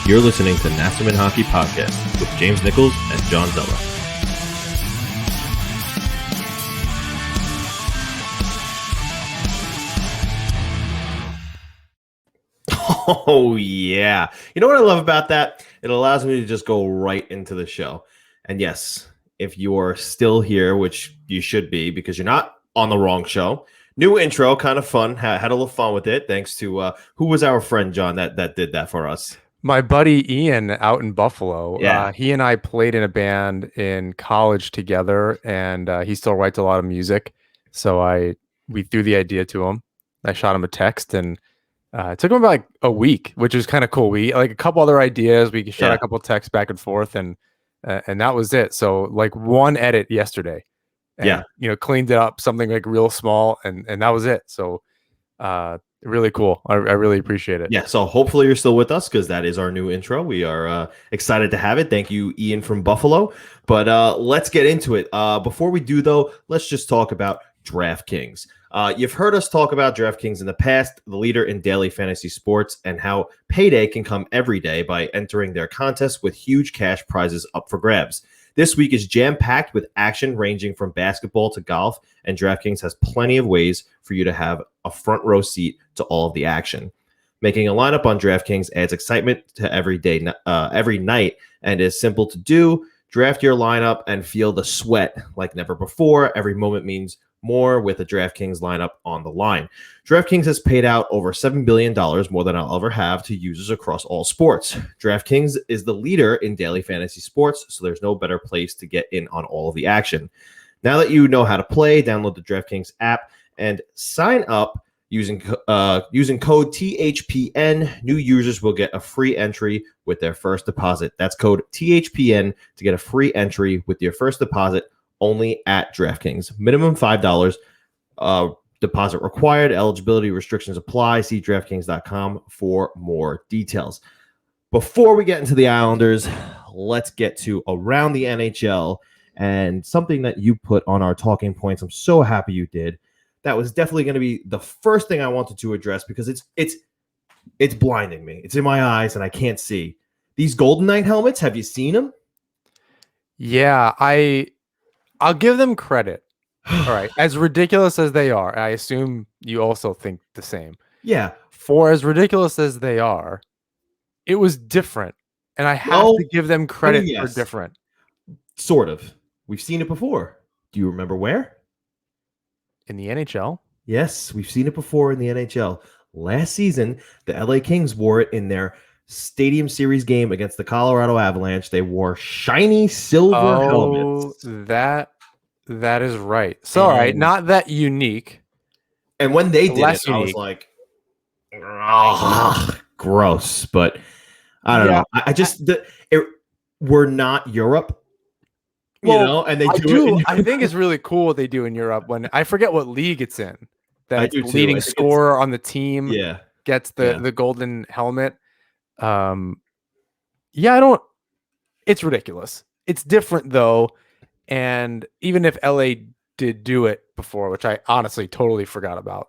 You're listening to Nassaumen Hockey Podcast with James Nichols and John Zella. Oh, yeah. You know what I love about that? It allows me to just go right into the show. And yes, if you're still here, which you should be because you're not on the wrong show, new intro, kind of fun. Had a little fun with it. Thanks to who was our friend, John, that did that for us? My buddy Ian out in Buffalo. Yeah. He and I played in a band in college together, and he still writes a lot of music. So we threw the idea to him. I shot him a text, and it took him about like a week, which was kind of cool. We like a couple other ideas. We shot a couple texts back and forth, and that was it. So like one edit yesterday, and, cleaned it up, something like real small, and that was it. So really cool. I really appreciate it. Yeah, so hopefully you're still with us because that is our new intro. We are excited to have it. Thank you, Ian from Buffalo. But let's get into it. Before we do, though, let's just talk about DraftKings. You've heard us talk about DraftKings in the past, the leader in daily fantasy sports, and how payday can come every day by entering their contests with huge cash prizes up for grabs. This week is jam-packed with action ranging from basketball to golf, and DraftKings has plenty of ways for you to have a front row seat to all of the action. Making a lineup on DraftKings adds excitement to every night, and is simple to do. Draft your lineup and feel the sweat like never before. Every moment means more with a DraftKings lineup on the line. DraftKings has paid out over $7 billion, more than I'll ever have, to users across all sports. DraftKings is the leader in daily fantasy sports, so there's no better place to get in on all of the action. Now that you know how to play, download the DraftKings app and sign up using code THPN. New users will get a free entry with their first deposit. That's code THPN to get a free entry with your first deposit only at DraftKings. Minimum $5 deposit required. Eligibility restrictions apply. See DraftKings.com for more details. Before we get into the Islanders, let's get to around the NHL and something that you put on our talking points. I'm so happy you did. That was definitely going to be the first thing I wanted to address because it's blinding me. It's in my eyes and I can't see. These Golden Knight helmets, have you seen them? Yeah, I'll give them credit. All right. As ridiculous as they are, I assume you also think the same. Yeah. For as ridiculous as they are, it was different. And I have to give them credit for different. Sort of. We've seen it before. Do you remember where? In the NHL? Yes, we've seen it before in the NHL. Last season, the LA Kings wore it in their Stadium Series game against the Colorado Avalanche. They wore shiny silver helmets. That is right. So, all right, not that unique. And when they did it, I was like, gross. But I don't know. I just we're not Europe. And they do it. I think it's really cool what they do in Europe. When I forget what league it's in, that the leading scorer on the team gets the golden helmet. It's ridiculous. It's different though, and even if LA did do it before, which I honestly totally forgot about,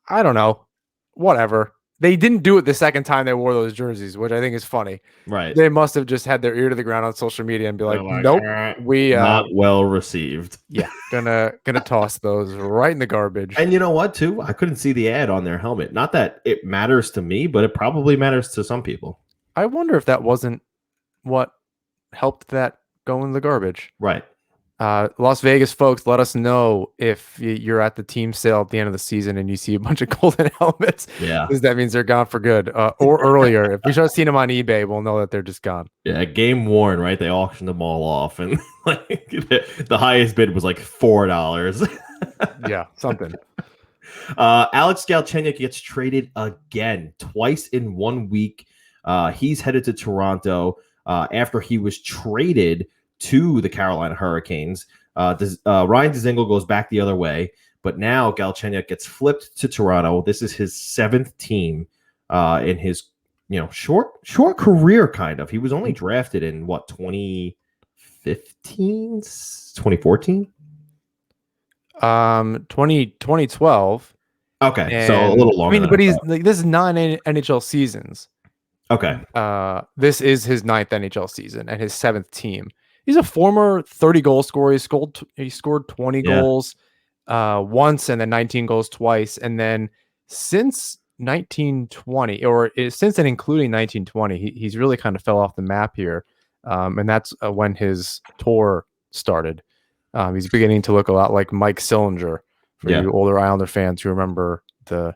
I don't know. Whatever. They didn't do it the second time they wore those jerseys, which I think is funny. Right. They must have just had their ear to the ground on social media and be like, nope, we not well received. Yeah, gonna toss those right in the garbage. And you know what, too? I couldn't see the ad on their helmet. Not that it matters to me, but it probably matters to some people. I wonder if that wasn't what helped that go in the garbage. Right. Las Vegas folks, let us know if you're at the team sale at the end of the season and you see a bunch of golden helmets. Yeah, because that means they're gone for good. Or earlier, if we start seeing them on eBay, we'll know that they're just gone. Yeah, game worn, right? They auctioned them all off, and like the highest bid was like $4. Yeah, something. Alex Galchenyuk gets traded again, twice in 1 week. He's headed to Toronto after he was traded to the Carolina Hurricanes. Ryan Dzingel goes back the other way, but now Galchenyuk gets flipped to Toronto. This is his seventh team in his short career, kind of. He was only drafted in 2015, 2014? 2012. Okay, so a little longer. I mean, but he's like, this is non-NHL seasons. Okay. This is his 9th NHL season and his 7th team. He's a former 30-goal scorer. He scored 20 Yeah. goals once and then 19 goals twice. And then since 1920, since and including 1920, he's really kind of fell off the map here. And that's when his tour started. He's beginning to look a lot like Mike Sillinger for you older Islander fans who remember the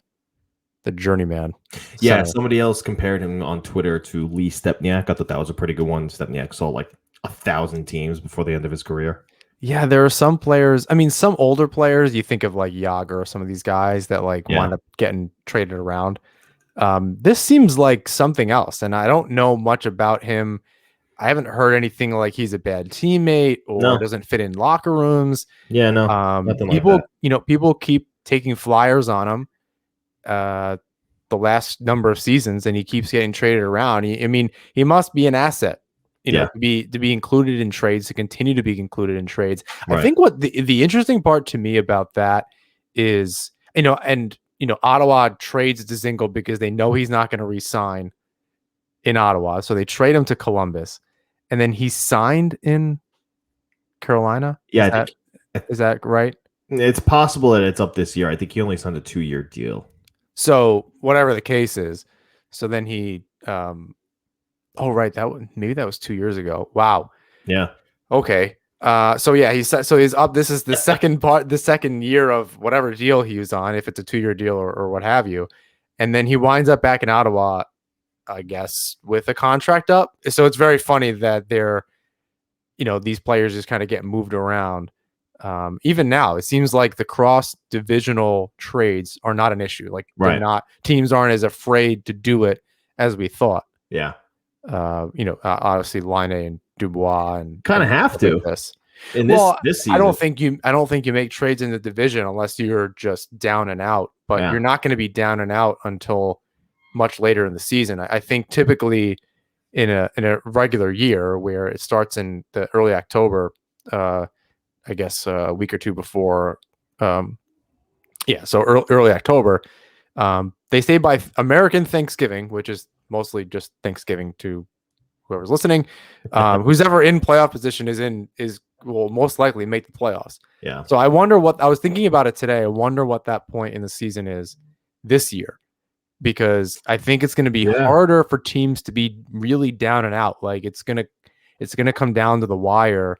journeyman. Yeah, So, somebody else compared him on Twitter to Lee Stepniak. I thought that was a pretty good one. Stepniak saw like 1,000 teams before the end of his career. yeah, there are some players. I mean, some older players, you think of like Yager or some of these guys that like wind up getting traded around. This seems like something else, and I don't know much about him. I haven't heard anything like he's a bad teammate or doesn't fit in locker rooms. Yeah, no, nothing people, like that. People keep taking flyers on him. The last number of seasons, and he keeps getting traded around. He must be an asset, to be included in trades, to continue to be included in trades. Right. I think what the interesting part to me about that is, Ottawa trades Dzingel because they know he's not going to re-sign in Ottawa, so they trade him to Columbus, and then he's signed in Carolina. Yeah, is that right? It's possible that it's up this year. I think he only signed a 2-year deal. So whatever the case is, so then he, right, maybe that was 2 years ago. Wow. Yeah. Okay. So yeah, he's up. This is the the second year of whatever deal he was on, if it's a 2-year deal or what have you, and then he winds up back in Ottawa, I guess, with a contract up. So it's very funny that these players just kind of get moved around. Even now, it seems like the cross-divisional trades are not an issue. Like, teams aren't as afraid to do it as we thought. Yeah. Obviously Laine and Dubois and kind of have to. Like this season. I don't think you make trades in the division unless you're just down and out. But you're not going to be down and out until much later in the season. I think typically in a regular year where it starts in the early October. I guess a week or two before. So early October. They say by American Thanksgiving, which is mostly just Thanksgiving to whoever's listening. Who's ever in playoff position will most likely make the playoffs. Yeah. So I wonder I was thinking about it today. I wonder what that point in the season is this year, because I think it's going to be harder for teams to be really down and out. Like it's going to come down to the wire.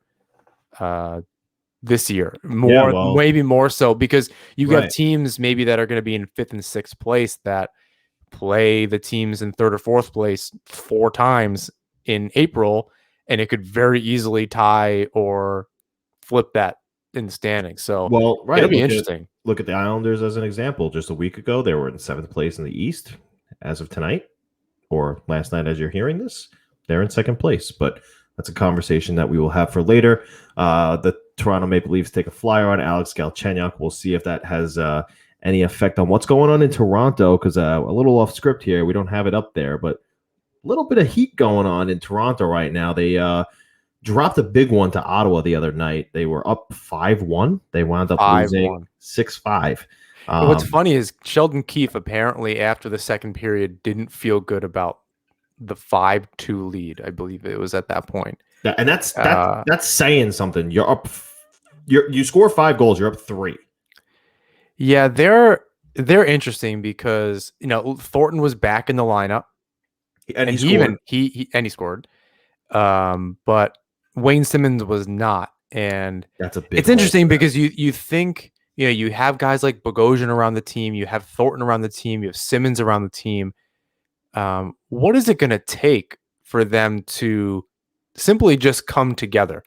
This year, maybe more so, because you have teams maybe that are going to be in 5th and 6th place that play the teams in 3rd or 4th place 4 times in April, and it could very easily tie or flip that in the standings. So, it'll be interesting. Look at the Islanders as an example. Just a week ago, they were in 7th place in the East. As of tonight, or last night, as you're hearing this, they're in 2nd place. But that's a conversation that we will have for later. The Toronto Maple Leafs take a flyer on Alex Galchenyuk. We'll see if that has any effect on what's going on in Toronto, because a little off script here. We don't have it up there, but a little bit of heat going on in Toronto right now. They dropped a big one to Ottawa the other night. They were up 5-1. They wound up losing 6-5. What's funny is Sheldon Keefe apparently after the second period didn't feel good about the 5-2 lead. I believe it was at that point. And that's saying something. You're up. You score 5 goals. You're up 3. Yeah, they're interesting because Thornton was back in the lineup, and he scored. But Wayne Simmons was not, and that's a big. It's interesting because you think you have guys like Bogosian around the team, you have Thornton around the team, you have Simmons around the team. What is it going to take for them to simply just come together?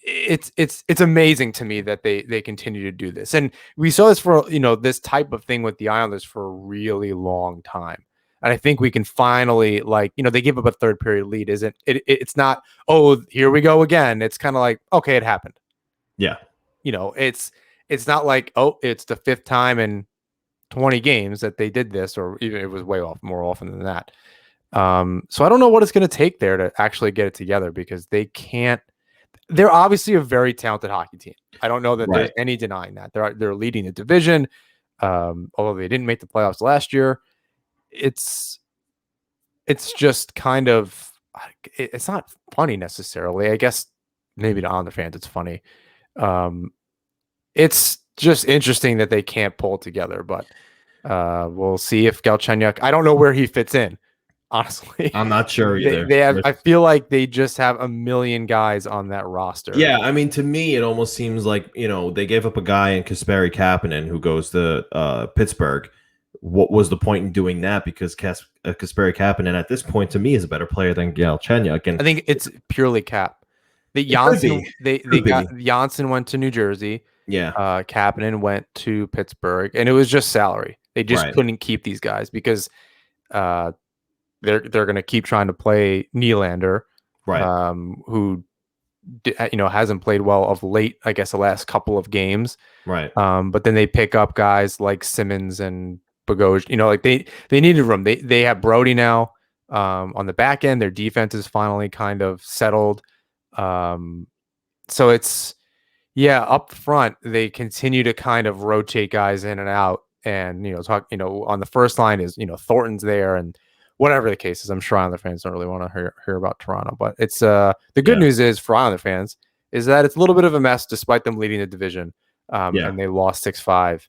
It's amazing to me that they continue to do this, and we saw this for this type of thing with the Islanders for a really long time. And I think we can finally, they give up a 3rd period lead. It's not, oh, here we go again. It's kind of like, okay, it happened. Yeah. It's not like, oh, it's the 5th time in 20 games that they did this, or even it was more often than that. So I don't know what it's going to take there to actually get it together, because they're obviously a very talented hockey team. I don't know that there's any denying that. They're leading the division, although they didn't make the playoffs last year. It's it's just kind of it's not funny necessarily. I guess maybe to Islander fans it's funny. It's just interesting that they can't pull together, but we'll see if Galchenyuk. I don't know where he fits in, honestly. I'm not sure either. They have. I feel like they just have a million guys on that roster. Yeah, I mean, to me, it almost seems like, they gave up a guy in Kasperi Kapanen who goes to Pittsburgh. What was the point in doing that? Because Kasperi Kapanen at this point, to me, is a better player than Galchenyuk. And I think it's purely cap. The Janssen, they got Janssen went to New Jersey. Yeah. Kapanen went to Pittsburgh, and it was just salary. They just couldn't keep these guys because they're going to keep trying to play Nylander, right? Who hasn't played well of late. I guess the last couple of games, right? But then they pick up guys like Simmons and Bogosian. Like they needed room. They have Brody now on the back end. Their defense is finally kind of settled. So it's. Yeah, up front, they continue to kind of rotate guys in and out. And, on the first line is, Thornton's there and whatever the case is. I'm sure Islander fans don't really want to hear about Toronto. But it's the good news is for Islander fans is that it's a little bit of a mess despite them leading the division. And they lost 6-5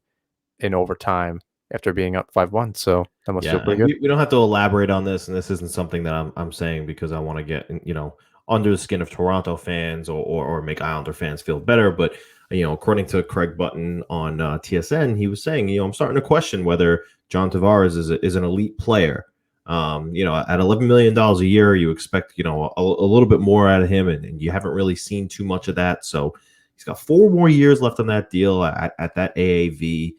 in overtime after being up 5-1. So that must feel pretty good. We don't have to elaborate on this. And this isn't something that I'm saying because I want to get, under the skin of Toronto fans or make Islander fans feel better. But, according to Craig Button on TSN, he was saying, I'm starting to question whether John Tavares is an elite player. At $11 million a year, you expect, a little bit more out of him, and you haven't really seen too much of that. So he's got 4 more years left on that deal at that AAV.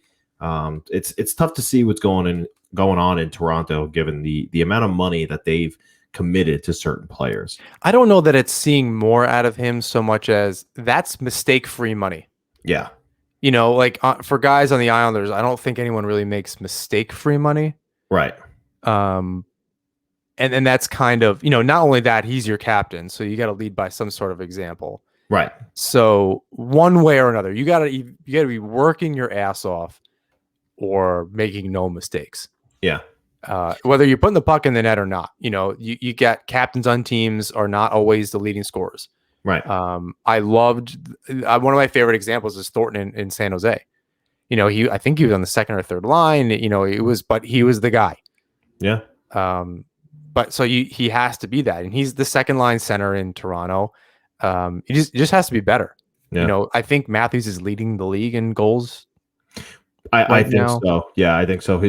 It's tough to see what's going on in Toronto, given the amount of money that they've committed to certain players. I don't know that it's seeing more out of him so much as that's mistake-free money. Yeah. For guys on the Islanders, I don't think anyone really makes mistake-free money. Right. And that's kind of, not only that, he's your captain, so you got to lead by some sort of example. Right. So one way or another, you got to be working your ass off or making no mistakes. Yeah. Whether you're putting the puck in the net or not, you get captains on teams are not always the leading scorers. Right. I loved one of my favorite examples is Thornton in San Jose. I think he was on the second or third line. But he was the guy. Yeah. But so he has to be that, and he's the second line center in Toronto. He just has to be better. Yeah. I think Matthews is leading the league in goals. I think so. Yeah, I think so.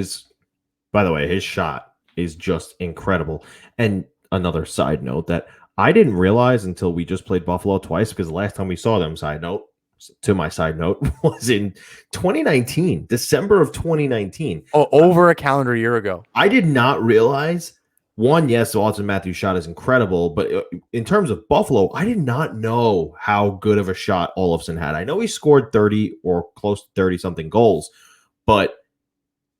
By the way, his shot is just incredible. And another side note that I didn't realize until we just played Buffalo twice, because the last time we saw them, my side note, was in 2019, December of 2019. Oh, over a calendar year ago. I did not realize, yes, Austin Matthews' shot is incredible, but in terms of Buffalo, I did not know how good of a shot Olofsson had. I know he scored 30 or close to 30-something goals, but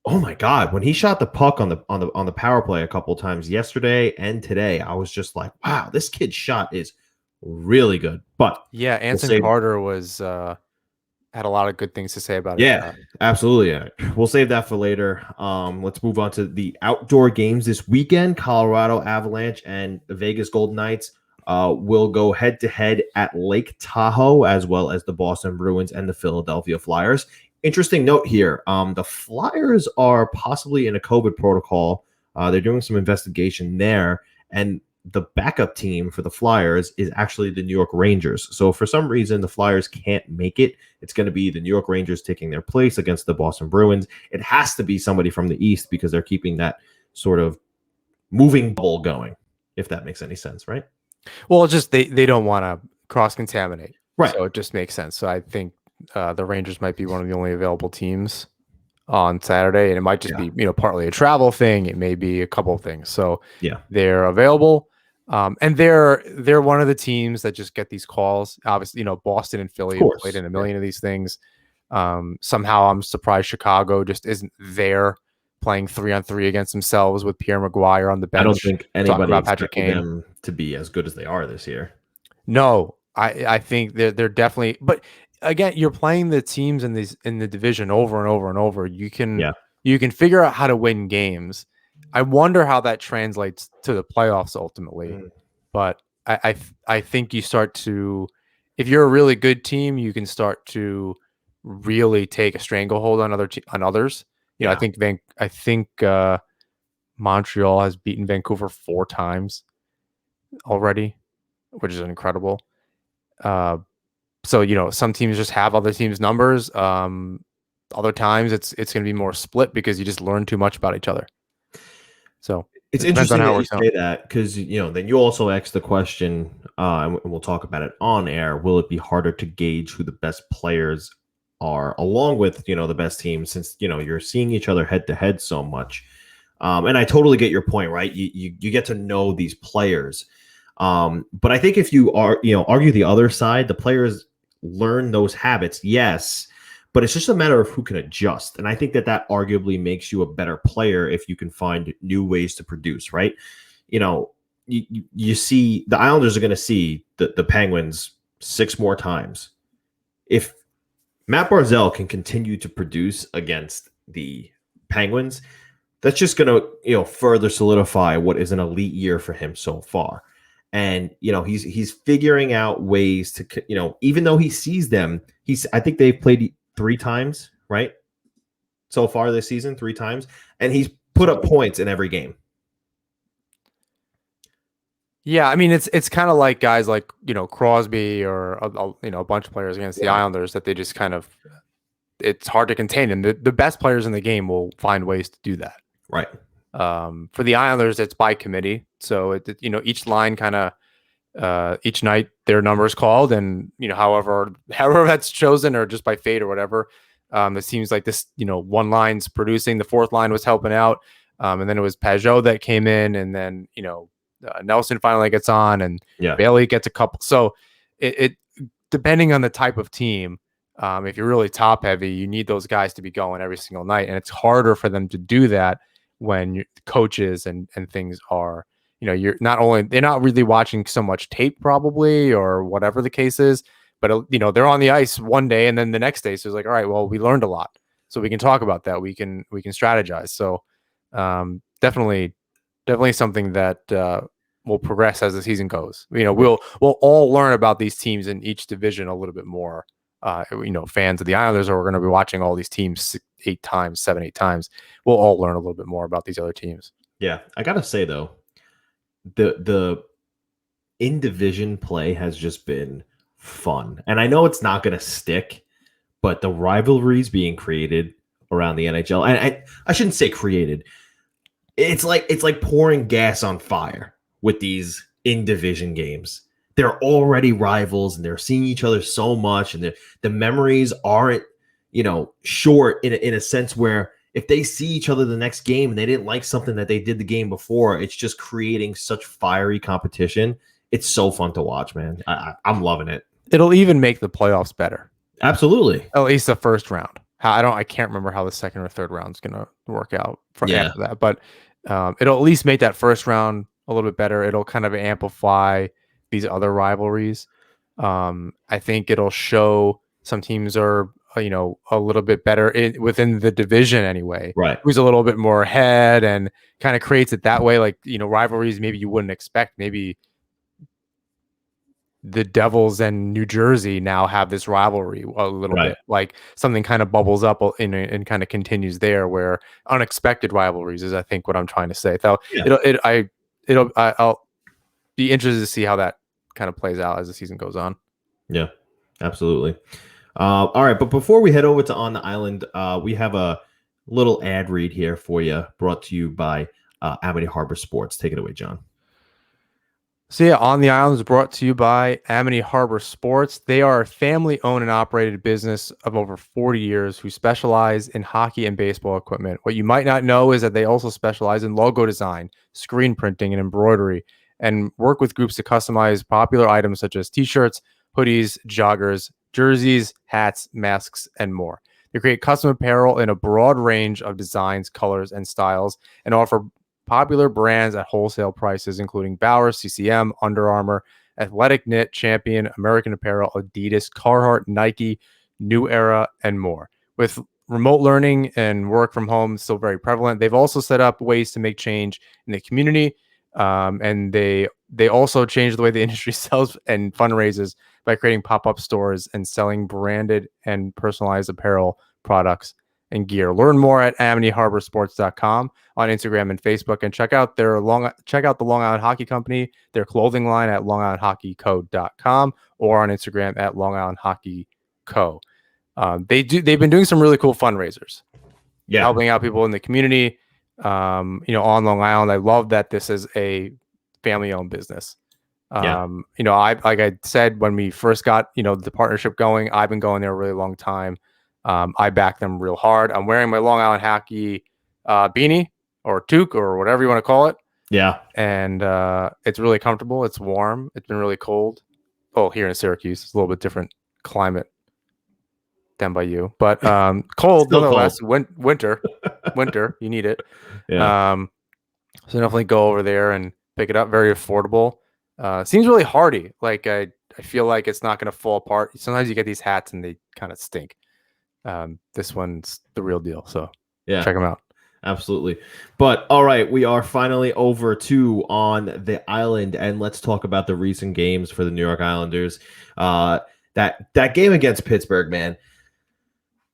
oh my God, when he shot the puck on the power play a couple times yesterday and today, I was just like, wow, this kid's shot is really good. But yeah, Anson Carter was had a lot of good things to say about it. Yeah, absolutely. Yeah. We'll save that for later. Let's move on to the outdoor games this weekend. Colorado Avalanche and the Vegas Golden Knights will go head-to-head at Lake Tahoe, as well as the Boston Bruins and the Philadelphia Flyers. Interesting note here. The Flyers are possibly in a COVID protocol. They're doing some investigation there. And the backup team for the Flyers is actually the New York Rangers. So for some reason, the Flyers can't make it. It's going to be the New York Rangers taking their place against the Boston Bruins. It has to be somebody from the East because they're keeping that sort of moving bubble going, if that makes any sense, right? Well, it's just they don't want to cross-contaminate. Right. So it just makes sense. So I think the Rangers might be one of the only available teams on Saturday, and it might just be partly a travel thing. It may be a couple of things. So they're available, and they're one of the teams that just get these calls. Obviously, Boston and Philly have played in a million of these things. Somehow, I'm surprised Chicago just isn't there playing 3-on-3 against themselves with Pierre Maguire on the bench. I don't think anybody expected them to be as good as they are this year. No, I think they're definitely, but. Again, you're playing the teams in the division over and over and over. You can figure out how to win games. I wonder how that translates to the playoffs ultimately. Mm. But I think you start to, if you're a really good team, you can start to really take a stranglehold on on others. Yeah. I think Montreal has beaten Vancouver 4 times already, which is incredible. So some teams just have other teams' numbers. Other times it's going to be more split because you just learn too much about each other. So It's it depends on interesting how that it you works out. say that because then you also ask the question, and we'll talk about it on air. Will it be harder to gauge who the best players are, along with the best teams, since you're seeing each other head to head so much? And I totally get your point, right? You get to know these players, but I think if you are argue the other side, the players learn those habits, yes, but it's just a matter of who can adjust. And I think that arguably makes you a better player if you can find new ways to produce, right? You see the Islanders are going to see the Penguins 6 more times. If Matt Barzal can continue to produce against the Penguins, that's just going to further solidify what is an elite year for him so far. And he's figuring out ways to even though he sees them, I think they've played 3 times, right? So far this season, 3 times, and he's put up points in every game. Yeah, I mean it's kind of like guys like Crosby or a bunch of players against the Islanders that they just kind of, it's hard to contain them. The best players in the game will find ways to do that. Right. For the Islanders, it's by committee, so each line kind of each night their number is called, and however that's chosen or just by fate or whatever. It seems like this one line's producing, the fourth line was helping out, and then it was Pajot that came in, and then Nelson finally gets on, and Bailey gets a couple. So it depending on the type of team, if you're really top heavy, you need those guys to be going every single night, and it's harder for them to do that when coaches and things are, they're not really watching so much tape probably or whatever the case is, but they're on the ice one day and then the next day, so it's like, all right, well, we learned a lot, so we can talk about that, we can strategize. So definitely something that will progress as the season goes. We'll all learn about these teams in each division a little bit more. Fans of the Islanders are going to be watching all these teams 8 times, 7, 8 times. We'll all learn a little bit more about these other teams. Yeah, I gotta say though, the in division play has just been fun, and I know it's not going to stick, but the rivalries being created around the NHL, and I shouldn't say created. It's like pouring gas on fire with these in division games. They're already rivals and they're seeing each other so much, and the memories aren't short in a sense where if they see each other the next game and they didn't like something that they did the game before, it's just creating such fiery competition. It's so fun to watch, man. I'm loving it. It'll even make the playoffs better. Absolutely. At least the first round. I can't remember how the second or third round is going to work out after that, but it'll at least make that first round a little bit better. It'll kind of amplify these other rivalries. I think it'll show some teams are a little bit better within the division anyway. Right. Who's a little bit more ahead, and kind of creates it that way. Like rivalries maybe you wouldn't expect. Maybe the Devils and New Jersey now have this rivalry a little bit. Like something kind of bubbles up and kind of continues there, where unexpected rivalries is, I think, what I'm trying to say. So I'll be interested to see how that kind of plays out as the season goes on. Yeah, absolutely. All right, but before we head over to On the Island, we have a little ad read here for you, brought to you by Amity Harbor Sports. Take it away, John. So yeah, On the Island is brought to you by Amity Harbor Sports. They are a family-owned and operated business of over 40 years who specialize in hockey and baseball equipment. What you might not know is that they also specialize in logo design, screen printing, and embroidery, and work with groups to customize popular items such as t-shirts, hoodies, joggers, jerseys, hats, masks, and more. They create custom apparel in a broad range of designs, colors, and styles, and offer popular brands at wholesale prices, including Bowers, CCM, Under Armour, Athletic Knit, Champion, American Apparel, Adidas, Carhartt, Nike, New Era, and more. With remote learning and work from home is still very prevalent. They've also set up ways to make change in the community. And they also changed the way the industry sells and fundraises by creating pop-up stores and selling branded and personalized apparel products and gear. Learn more at amity-harborsports.com on Instagram and Facebook, and check out the Long Island Hockey Company, their clothing line at longislandhockeyco.com or on Instagram at Long Island Hockey Co. They've been doing some really cool fundraisers, helping out people in the community, on Long Island. I love that this is a family-owned business. Like I said, when we first got, the partnership going, I've been going there a really long time. I back them real hard. I'm wearing my Long Island Hockey beanie or toque or whatever you want to call it. Yeah. And it's really comfortable. It's warm. It's been really cold. Oh, here in Syracuse, it's a little bit different climate than by you, but cold nonetheless. Winter, you need it. Yeah. So definitely go over there and pick it up. Very affordable. Seems really hardy. Like I feel like it's not going to fall apart. Sometimes you get these hats and they kind of stink. This one's the real deal. So check them out. Absolutely. But all right, we are finally over to on the island, and let's talk about the recent games for the New York Islanders. That game against Pittsburgh, man.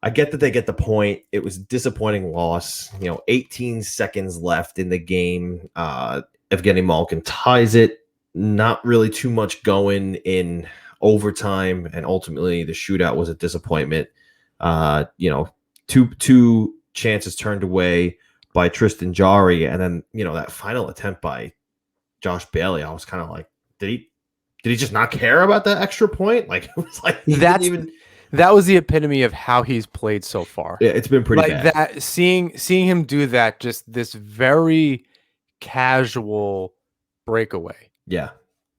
I get that they get the point. It was a disappointing loss. 18 seconds left in the game. Evgeny Malkin ties it. Not really too much going in overtime, and ultimately the shootout was a disappointment. Two chances turned away by Tristan Jarry, and then that final attempt by Josh Bailey. I was kind of like, did he just not care about that extra point? Like, it was like that was the epitome of how he's played so far. Yeah, it's been pretty bad. That seeing him do that, just this very casual breakaway. Yeah.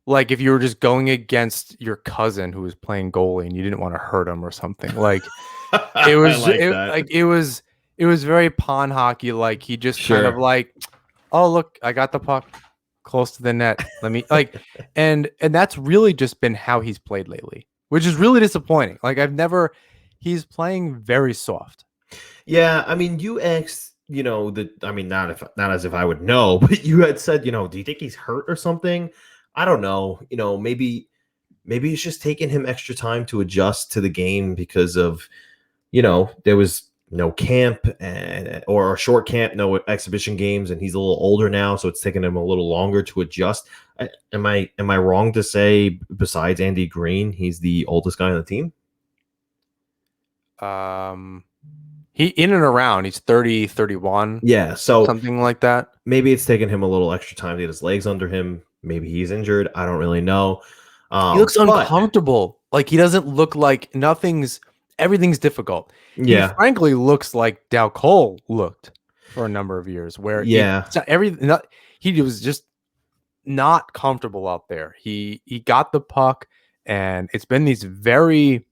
Like if you were just going against your cousin who was playing goalie and you didn't want to hurt him or something. Like it was it was very pawn hockey. Like he just kind of like, oh look, I got the puck close to the net. Let me and that's really just been how he's played lately, which is really disappointing. Like he's playing very soft. Yeah, I mean, you asked, not as if I would know, but you had said, do you think he's hurt or something? I don't know. Maybe it's just taking him extra time to adjust to the game because of, there was no camp or a short camp, no exhibition games, and he's a little older now, so it's taking him a little longer to adjust. Am I wrong to say, besides Andy Green, he's the oldest guy on the team? He in and around, he's 30, 31. Yeah, so something like that. Maybe it's taking him a little extra time to get his legs under him. Maybe he's injured. I don't really know. He looks uncomfortable. Like he doesn't look like everything's difficult. Yeah. He frankly looks like Dow Cole looked for a number of years where he was just not comfortable out there. He got the puck and it's been these very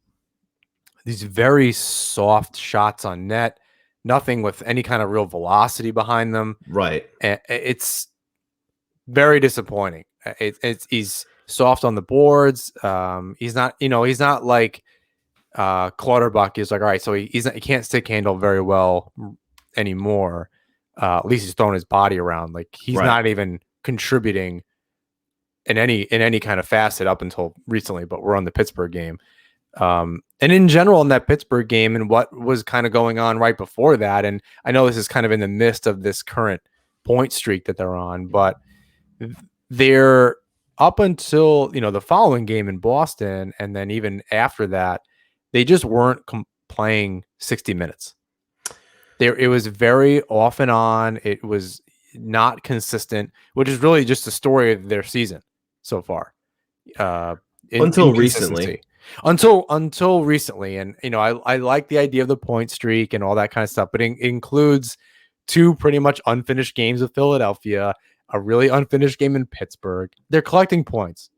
soft shots on net, nothing with any kind of real velocity behind them. Right. And it's very disappointing. He's soft on the boards. He's not like Clutterbuck is like, all right, so he can't stick handle very well anymore. At least he's throwing his body around. Like he's not even contributing in any kind of facet up until recently, but we're on the Pittsburgh game. And in general in that Pittsburgh game and what was kind of going on right before that. And I know this is kind of in the midst of this current point streak that they're on, but they're up until, the following game in Boston. And then even after that, they just weren't playing 60 minutes. It was very off and on. It was not consistent, which is really just the story of their season so far. Until recently. Until recently. And, I like the idea of the point streak and all that kind of stuff, but it includes two pretty much unfinished games with Philadelphia, a really unfinished game in Pittsburgh. They're collecting points.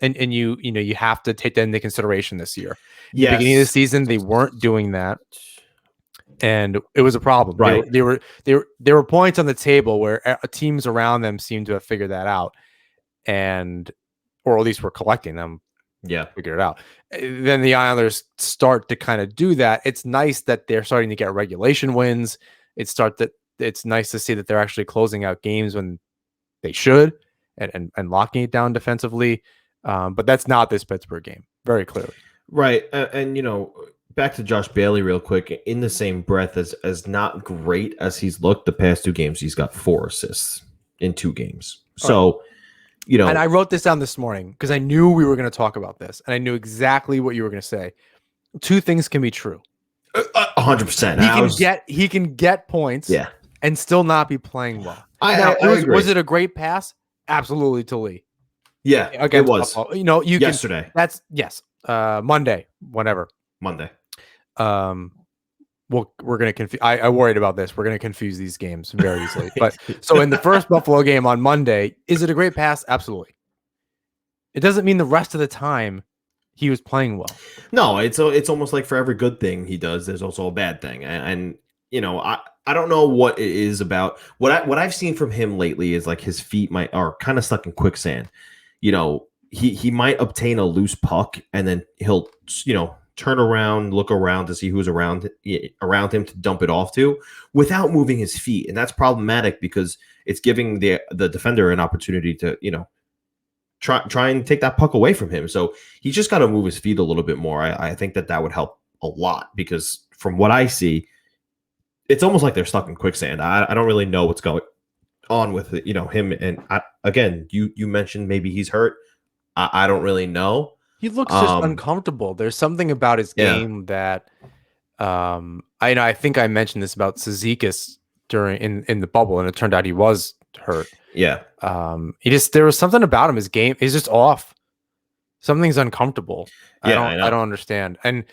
And you have to take that into consideration this year. Yes. At the beginning of the season, they weren't doing that. And it was a problem. Right. There were points on the table where teams around them seemed to have figured that out. Or at least were collecting them Yeah. figure it out. Then the Islanders start to kind of do that. It's nice that they're starting to get regulation wins. It's nice to see that they're actually closing out games when they should and locking it down defensively. But that's not this Pittsburgh game, very clearly. Right. And back to Josh Bailey real quick. In the same breath, as not great as he's looked the past 2 games, he's got 4 assists in 2 games. So, And I wrote this down this morning because I knew we were going to talk about this, and I knew exactly what you were going to say. 2 things can be true. 100%. He can get points, and still not be playing well. I agree. Was it a great pass? Absolutely to Lee. Yeah, it was. Buffalo. Yesterday. That's Monday, whatever. Monday. Well, we're going to confuse. I worried about this. We're going to confuse these games very easily. But so in the first Buffalo game on Monday, is it a great pass? Absolutely. It doesn't mean the rest of the time he was playing well. No, it's almost like for every good thing he does, there's also a bad thing. And I don't know what it is about what I've seen from him lately is like his feet are kind of stuck in quicksand. He might obtain a loose puck and then he'll turn around, look around to see who's around him to dump it off to without moving his feet. And that's problematic because it's giving the defender an opportunity to, try and take that puck away from him. So he's just got to move his feet a little bit more. I think that would help a lot because from what I see, it's almost like they're stuck in quicksand. I don't really know what's going on with it, him. And again, you mentioned maybe he's hurt. I don't really know. He looks just uncomfortable. There's something about his game that I think I mentioned this about Cizikas during in the bubble, and it turned out he was hurt. Yeah. There was something about him. His game is just off. Something's uncomfortable. Yeah, I don't understand. And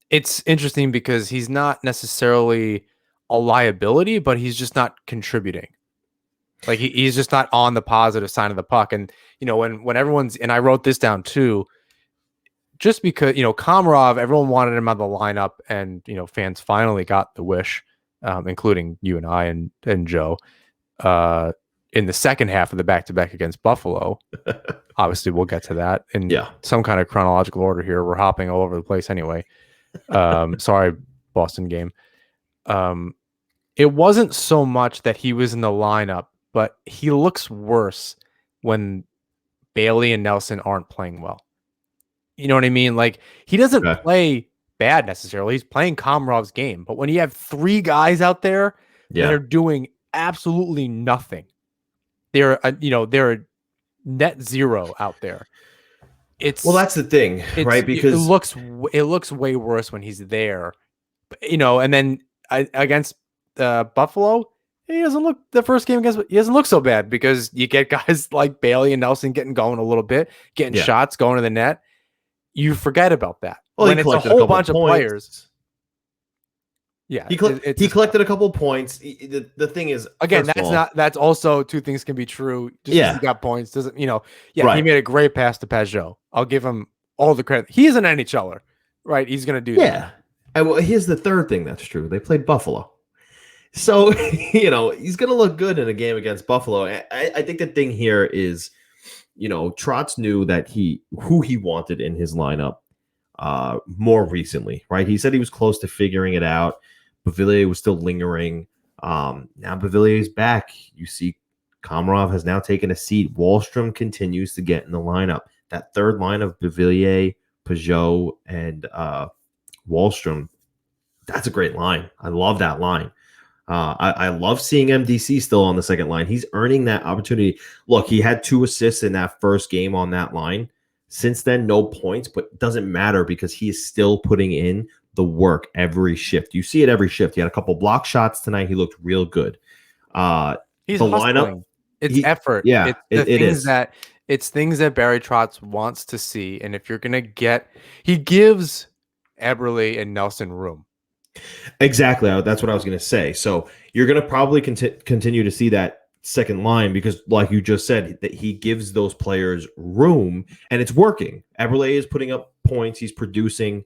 it's interesting because he's not necessarily a liability, but he's just not contributing. Like he's just not on the positive side of the puck. And when everyone's, and I wrote this down too, just because Komarov, everyone wanted him out of the lineup, and fans finally got the wish, including you and I and Joe, in the second half of the back-to-back against Buffalo. Obviously, we'll get to that in some kind of chronological order here. We're hopping all over the place anyway. Sorry, Boston game. It wasn't so much that he was in the lineup, but he looks worse when Bailey and Nelson aren't playing well. You know what I mean? Like, he doesn't play bad necessarily. He's playing Komarov's game. But when you have 3 guys out there that are doing absolutely nothing, they're a net zero out there. That's the thing, right? Because it looks way worse when he's there. And then against Buffalo, he doesn't look, the first game against, he doesn't look so bad because you get guys like Bailey and Nelson getting going a little bit, getting shots going to the net. You forget about that. Well, when it's a whole bunch of players. Yeah. He collected a couple of points. The thing is, again, that's also 2 things can be true. Just because he got points doesn't, He made a great pass to Pajot. I'll give him all the credit. He is an NHLer, right? He's going to do that. Yeah. Well, here's the third thing that's true. They played Buffalo. So, he's going to look good in a game against Buffalo. I think the thing here is, Trotz knew that who he wanted in his lineup more recently, right? He said he was close to figuring it out. Beauvillier was still lingering. Now Beauvillier is back. You see Komarov has now taken a seat. Wahlstrom continues to get in the lineup. That third line of Beauvillier, Pajot, and Wahlstrom, that's a great line. I love that line. I love seeing MDC still on the second line. He's earning that opportunity. Look, he had 2 assists in that first game on that line. Since then, no points, but it doesn't matter because he is still putting in the work every shift. You see it every shift. He had a couple block shots tonight. He looked real good. He's the hustling. lineup. It's effort. Yeah, it is. It's things that Barry Trotz wants to see. And if you're going to he gives Eberle and Nelson room. Exactly. That's what I was going to say. So you're going to probably continue to see that second line because, like you just said, that he gives those players room and it's working. Eberle is putting up points. He's producing,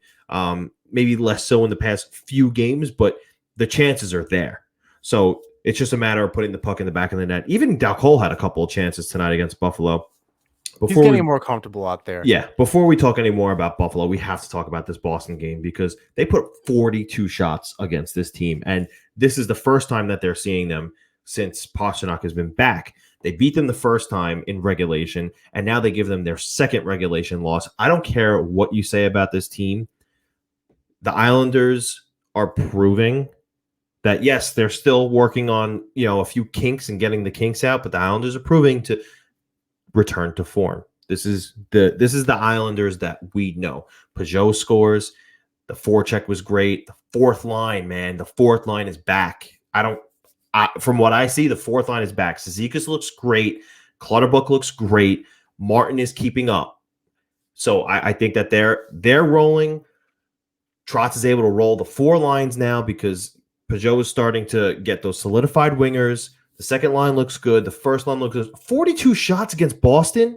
maybe less so in the past few games, but the chances are there. So it's just a matter of putting the puck in the back of the net. Even Dalcol had a couple of chances tonight against Buffalo. He's getting more comfortable out there. Yeah, before we talk any more about Buffalo, we have to talk about this Boston game because they put 42 shots against this team, and this is the first time that they're seeing them since Pasternak has been back. They beat them the first time in regulation, and now they give them their second regulation loss. I don't care what you say about this team. The Islanders are proving that, yes, they're still working on, a few kinks and getting the kinks out, but the Islanders are proving to return to form. This is the Islanders that we know. Peugeot scores. The forecheck was great. The fourth line, man, the fourth line is back. From what I see, the fourth line is back. Cizikas looks great. Clutterbuck looks great. Martin is keeping up. So I think that they're rolling. Trotz is able to roll the four lines now because Peugeot is starting to get those solidified wingers. The second line looks good. The first line looks good. 42 shots against Boston.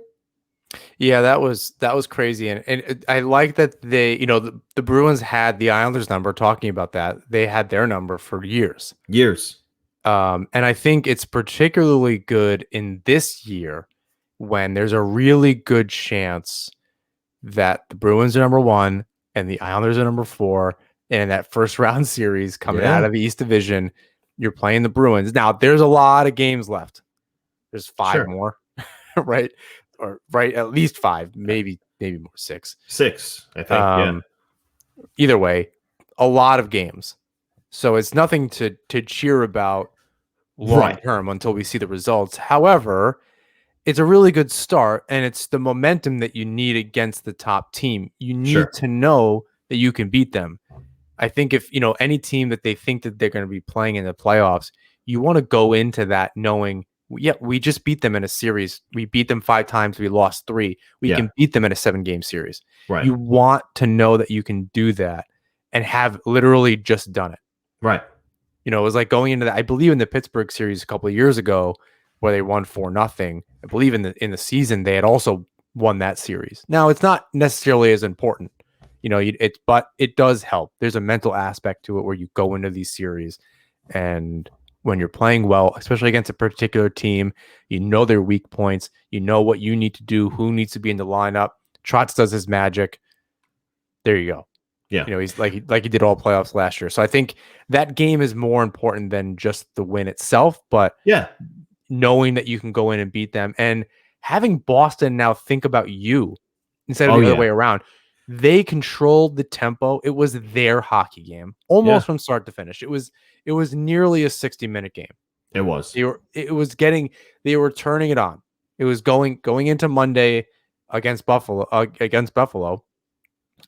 Yeah, that was crazy, and I like that they, the Bruins had the Islanders number. Talking about that, they had their number for years. And I think it's particularly good in this year when there's a really good chance that the Bruins are number 1 and the Islanders are number 4. And in that first round series coming out of the East Division, you're playing the Bruins. Now, there's a lot of games left. There's 5 more, right? Or at least 5, maybe more, 6. 6, I think. Either way, a lot of games. So it's nothing to cheer about long term until we see the results. However, it's a really good start, and it's the momentum that you need against the top team. You need to know that you can beat them. I think if, any team that they think that they're going to be playing in the playoffs, you want to go into that knowing, we just beat them in a series. We beat them 5 times. We lost 3. We can beat them in a 7-game series. Right. You want to know that you can do that and have literally just done it. Right. It was like going into that. I believe in the Pittsburgh series a couple of years ago where they won 4-0. I believe in the season they had also won that series. Now it's not necessarily as important, but it does help. There's a mental aspect to it where you go into these series, and when you're playing well, especially against a particular team, you know their weak points, you know what you need to do, who needs to be in the lineup. Trotz does his magic. There you go. Yeah. He's like he did all playoffs last year. So I think that game is more important than just the win itself, but knowing that you can go in and beat them and having Boston now think about you instead of the other way around. They controlled the tempo. It was their hockey game almost from start to finish. It was nearly a 60-minute game. It was. They were turning it on. It was going into Monday against Buffalo.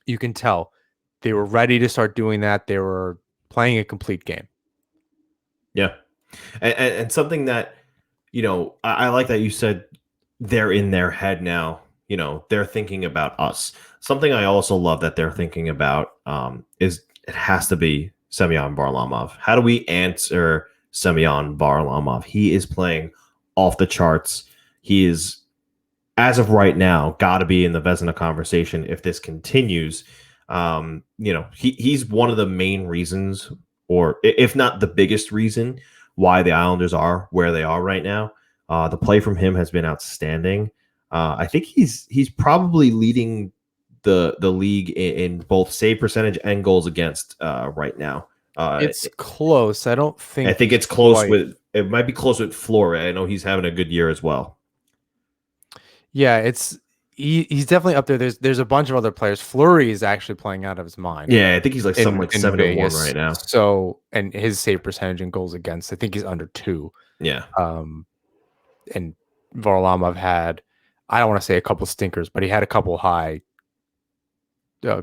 You can tell they were ready to start doing that. They were playing a complete game. Yeah. And something that, I like that you said they're in their head now. They're thinking about us. Something I also love that they're thinking about is it has to be Semyon Varlamov. How do we answer Semyon Varlamov? He is playing off the charts. He is, as of right now, got to be in the Vezina conversation if this continues. He's one of the main reasons, or if not the biggest reason, why the Islanders are where they are right now. The play from him has been outstanding. I think he's probably leading the league in both save percentage and goals against right now. It's close. I think it's close it might be close with Fleury. I know he's having a good year as well. Yeah, he's definitely up there. There's a bunch of other players. Fleury is actually playing out of his mind. Yeah, I think he's like something like 7-1 right now. So, and his save percentage and goals against, I think he's under 2. Yeah. And Varlamov had, I don't want to say a couple stinkers, but he had a couple high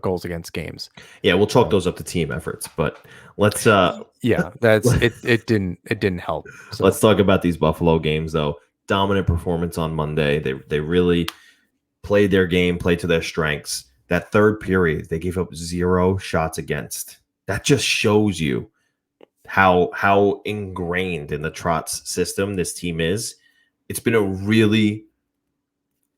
goals against games. Yeah, we'll chalk those up to team efforts, but let's that's it didn't help. So. Let's talk about these Buffalo games though. Dominant performance on Monday. They really played their game, played to their strengths. That third period, they gave up 0 shots against. That just shows you how ingrained in the Trotz system this team is. It's been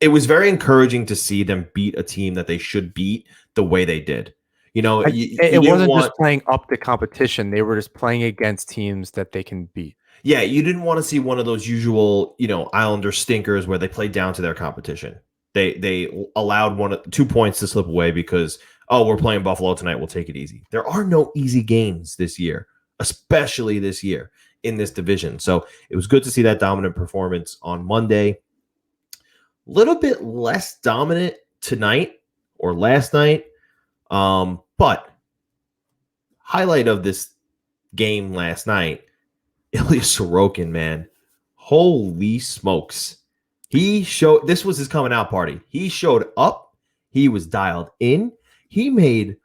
it was very encouraging to see them beat a team that they should beat the way they did. It wasn't just playing up the competition. They were just playing against teams that they can beat. Yeah, you didn't want to see one of those usual, Islander stinkers where they play down to their competition. They allowed 2 points to slip away because, oh, we're playing Buffalo tonight, we'll take it easy. There are no easy games this year, especially this year in this division. So it was good to see that dominant performance on Monday. A little bit less dominant tonight or last night. But highlight of this game last night, Ilya Sorokin, man. Holy smokes. This was his coming out party. He showed up. He was dialed in. He made,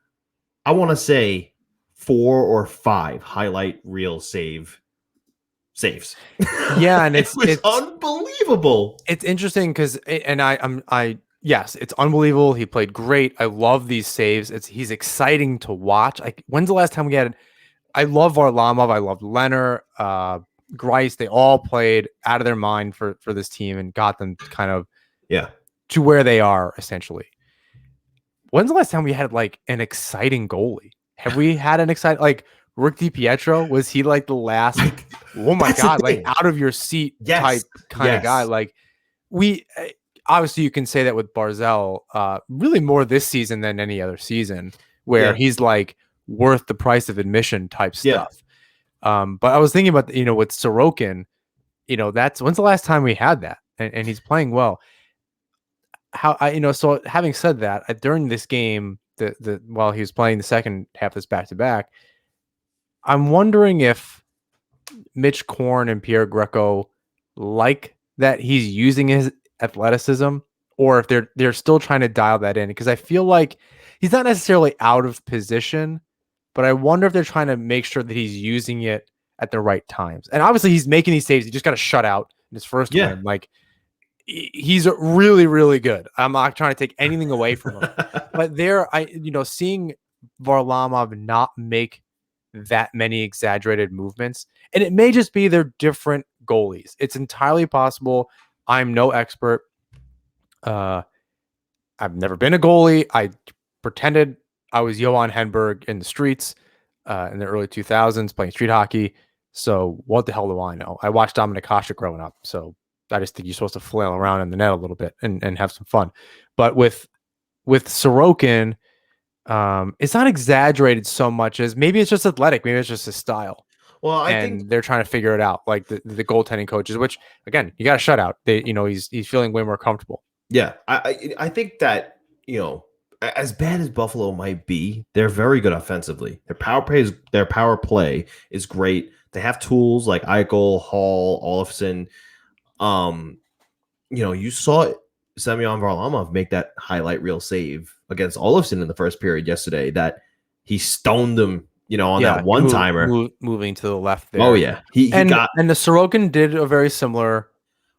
I want to say, 4 or 5 highlight reel saves. Yeah, and it's unbelievable. It's interesting because, yes, it's unbelievable. He played great. I love these saves. He's exciting to watch. When's the last time we had? I love Varlamov. I love Leonard, Grice. They all played out of their mind for this team and got them kind of to where they are essentially. When's the last time we had like an exciting goalie? Have we had an exciting Rick DiPietro? Was he like the last? Oh my God! Like out of your seat type kind of guy. Like we obviously you can say that with Barzal, really more this season than any other season, where he's like worth the price of admission type stuff. But I was thinking about with Sorokin, when's the last time we had that, and he's playing well. So having said that, during this game, while he was playing the second half of this back to back. I'm wondering if Mitch Korn and Pierre Greco like that he's using his athleticism, or if they're still trying to dial that in, because I feel like he's not necessarily out of position, but I wonder if they're trying to make sure that he's using it at the right times. And obviously he's making these saves. He just got a shutout in his first win. Like he's really, really good. I'm not trying to take anything away from him, but seeing Varlamov not make that many exaggerated movements, and it may just be they're different goalies. It's entirely possible. I'm no expert. I've never been a goalie. I pretended I was Johan Henberg in the streets in the early 2000s playing street hockey. So what the hell do I know? I watched Dominik Hasek growing up. So I just think you're supposed to flail around in the net a little bit and have some fun. But with Sorokin, it's not exaggerated so much as maybe it's just athletic. Maybe it's just his style. Well, I think they're trying to figure it out, like the goaltending coaches, which again, you got a shutout. He's feeling way more comfortable. Yeah. I think that, as bad as Buffalo might be, they're very good offensively. Their power play is great. They have tools like Eichel, Hall, Olofsson. You saw Semyon Varlamov make that highlight reel save against Olofsson in the first period yesterday that he stoned him, on that one-timer. Moving to the left there. Oh, yeah. And the Sorokin did a very similar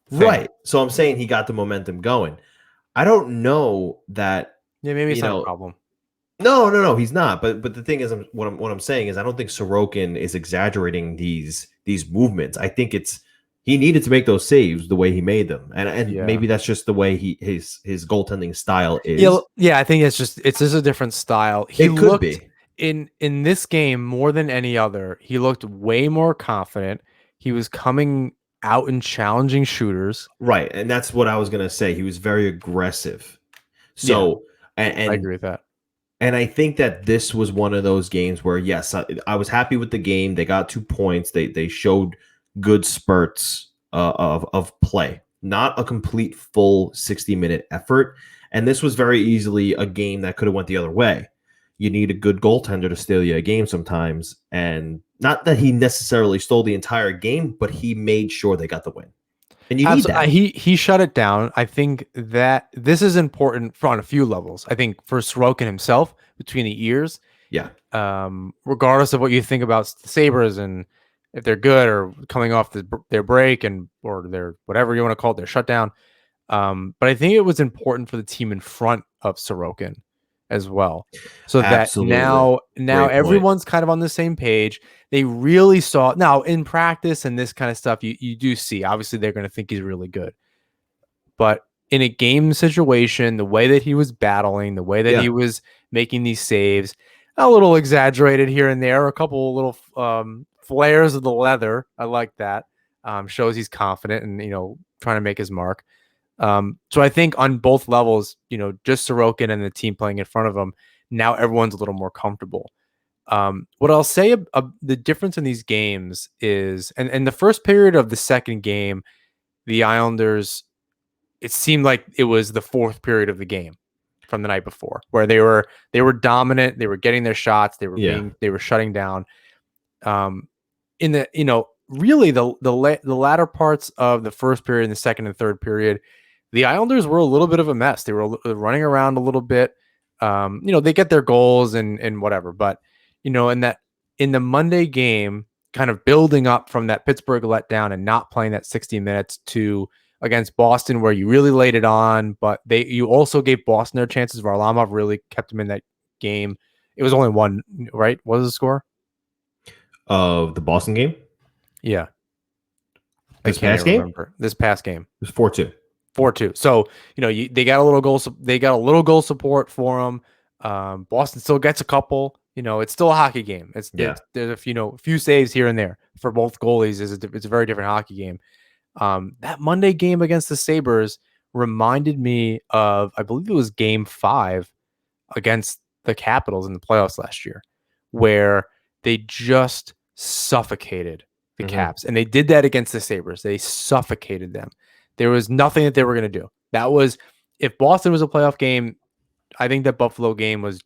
thing. Right. So I'm saying he got the momentum going. I don't know that. Yeah, maybe it's not a problem. No, he's not. But the thing is, what I'm saying is I don't think Sorokin is exaggerating these movements. I think he needed to make those saves the way he made them, and maybe that's just the way his goaltending style is. Yeah, I think it's just a different style. It could be in this game more than any other. He looked way more confident. He was coming out and challenging shooters. Right, and that's what I was gonna say. He was very aggressive. So, and I agree with that. And I think that this was one of those games where, yes, I was happy with the game. They got 2 points. They showed good spurts of play, not a complete full 60-minute effort. And this was very easily a game that could have went the other way. You need a good goaltender to steal you a game sometimes. And not that he necessarily stole the entire game, but he made sure they got the win. And you need that. He shut it down. I think that this is important on a few levels. I think for Sorokin himself, between the ears. Yeah. Regardless of what you think about the Sabres and if they're good or coming off their break or their whatever you want to call it, their shutdown. But I think it was important for the team in front of Sorokin as well. So Absolutely. that now everyone's kind of on the same page. They really saw now in practice and this kind of stuff, you do see, obviously they're going to think he's really good, but in a game situation, the way that he was battling, the way that he was making these saves, a little exaggerated here and there, a couple little flares of the leather. I like that. Shows he's confident and, trying to make his mark. So I think on both levels, just Sorokin and the team playing in front of him, now everyone's a little more comfortable. What I'll say, the difference in these games is, and the first period of the second game, the Islanders, it seemed like it was the fourth period of the game from the night before, where they were dominant, they were getting their shots, they were shutting down. In the really the latter parts of the first period and the second and third period, the Islanders were a little bit of a mess. They were running around a little bit. They get their goals and whatever, but in the Monday game, kind of building up from that Pittsburgh letdown and not playing that 60 minutes to against Boston, where you really laid it on, but you also gave Boston their chances. Varlamov really kept them in that game. It was only one, right? What was the score of the Boston game? Yeah, this past game. This past game it was 4-2. 4-2. So they got a little goal. They got a little goal support for them. Boston still gets a couple. It's still a hockey game. There's a few saves here and there for both goalies. It's a very different hockey game. That Monday game against the Sabres reminded me of, I believe it was Game 5 against the Capitals in the playoffs last year, where they just suffocated the Caps, and they did that against the Sabres. They suffocated them. There was nothing that they were going to do. That was, if Boston was a playoff game, I think that Buffalo game was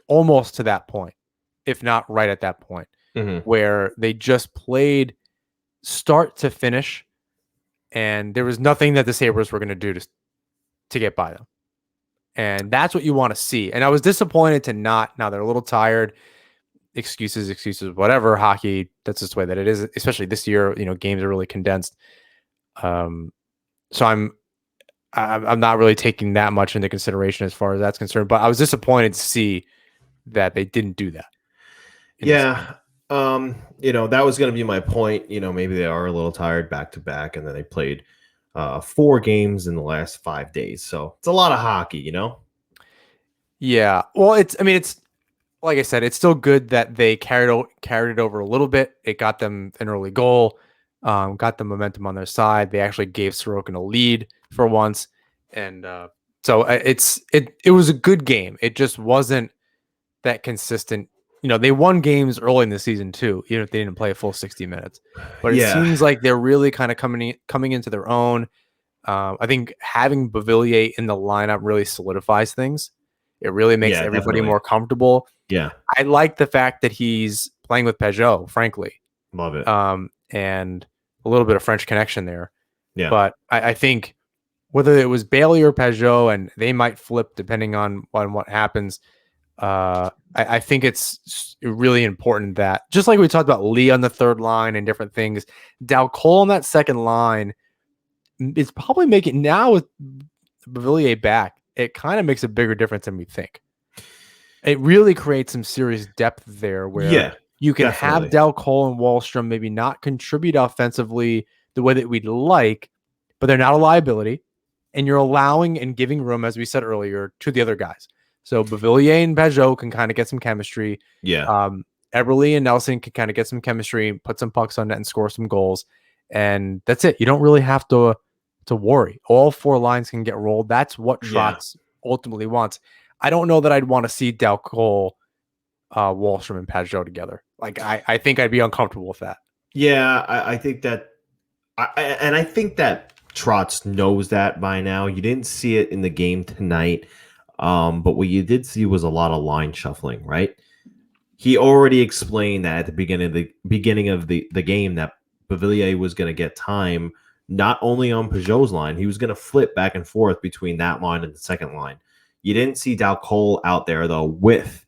almost to that point, if not right at that point, where they just played start to finish, and there was nothing that the Sabres were going to do to get by them. And that's what you want to see. And I was disappointed to not. Now they're a little tired. Excuses, whatever. Hockey, that's just the way that it is, especially this year. Games are really condensed. So I'm not really taking that much into consideration as far as that's concerned. But I was disappointed to see that they didn't do that. Yeah. That was going to be my point. Maybe they are a little tired back to back, and then they played 4 games in the last 5 days. So it's a lot of hockey, Yeah. Well, it's like I said, it's still good that they carried it over a little bit. It got them an early goal, got the momentum on their side. They actually gave Sorokin a lead for once. And so it was a good game. It just wasn't that consistent. They won games early in the season too, even if they didn't play a full 60 minutes. But it seems like they're really kind of coming into their own. I think having Beauvillier in the lineup really solidifies things. It really makes everybody more comfortable. Yeah. I like the fact that he's playing with Peugeot, frankly. Love it. And a little bit of French connection there. Yeah. But I think whether it was Bailey or Peugeot, and they might flip depending on what happens, I think it's really important that, just like we talked about Lee on the third line and different things, Dal Cole on that second line is probably making, now with Beauvillier back, it kind of makes a bigger difference than we think. It really creates some serious depth there where you can have Dal Cole and Wahlstrom maybe not contribute offensively the way that we'd like, but they're not a liability, and you're allowing and giving room, as we said earlier, to the other guys. So Beauvillier and Peugeot can kind of get some chemistry. Yeah. Eberle and Nelson can kind of get some chemistry, put some pucks on net and score some goals. And that's it. You don't really have to worry. All 4 lines can get rolled. That's what Trotz ultimately wants. I don't know that I'd want to see Dal Cole, Wahlstrom, and Peugeot together. Like, I think I'd be uncomfortable with that. Yeah, I think that I think that Trotz knows that by now. You didn't see it in the game tonight. But what you did see was a lot of line shuffling, right? He already explained that at the beginning of the game that Beauvillier was going to get time not only on Peugeot's line, he was going to flip back and forth between that line and the second line. You didn't see Dal Cole out there, though, with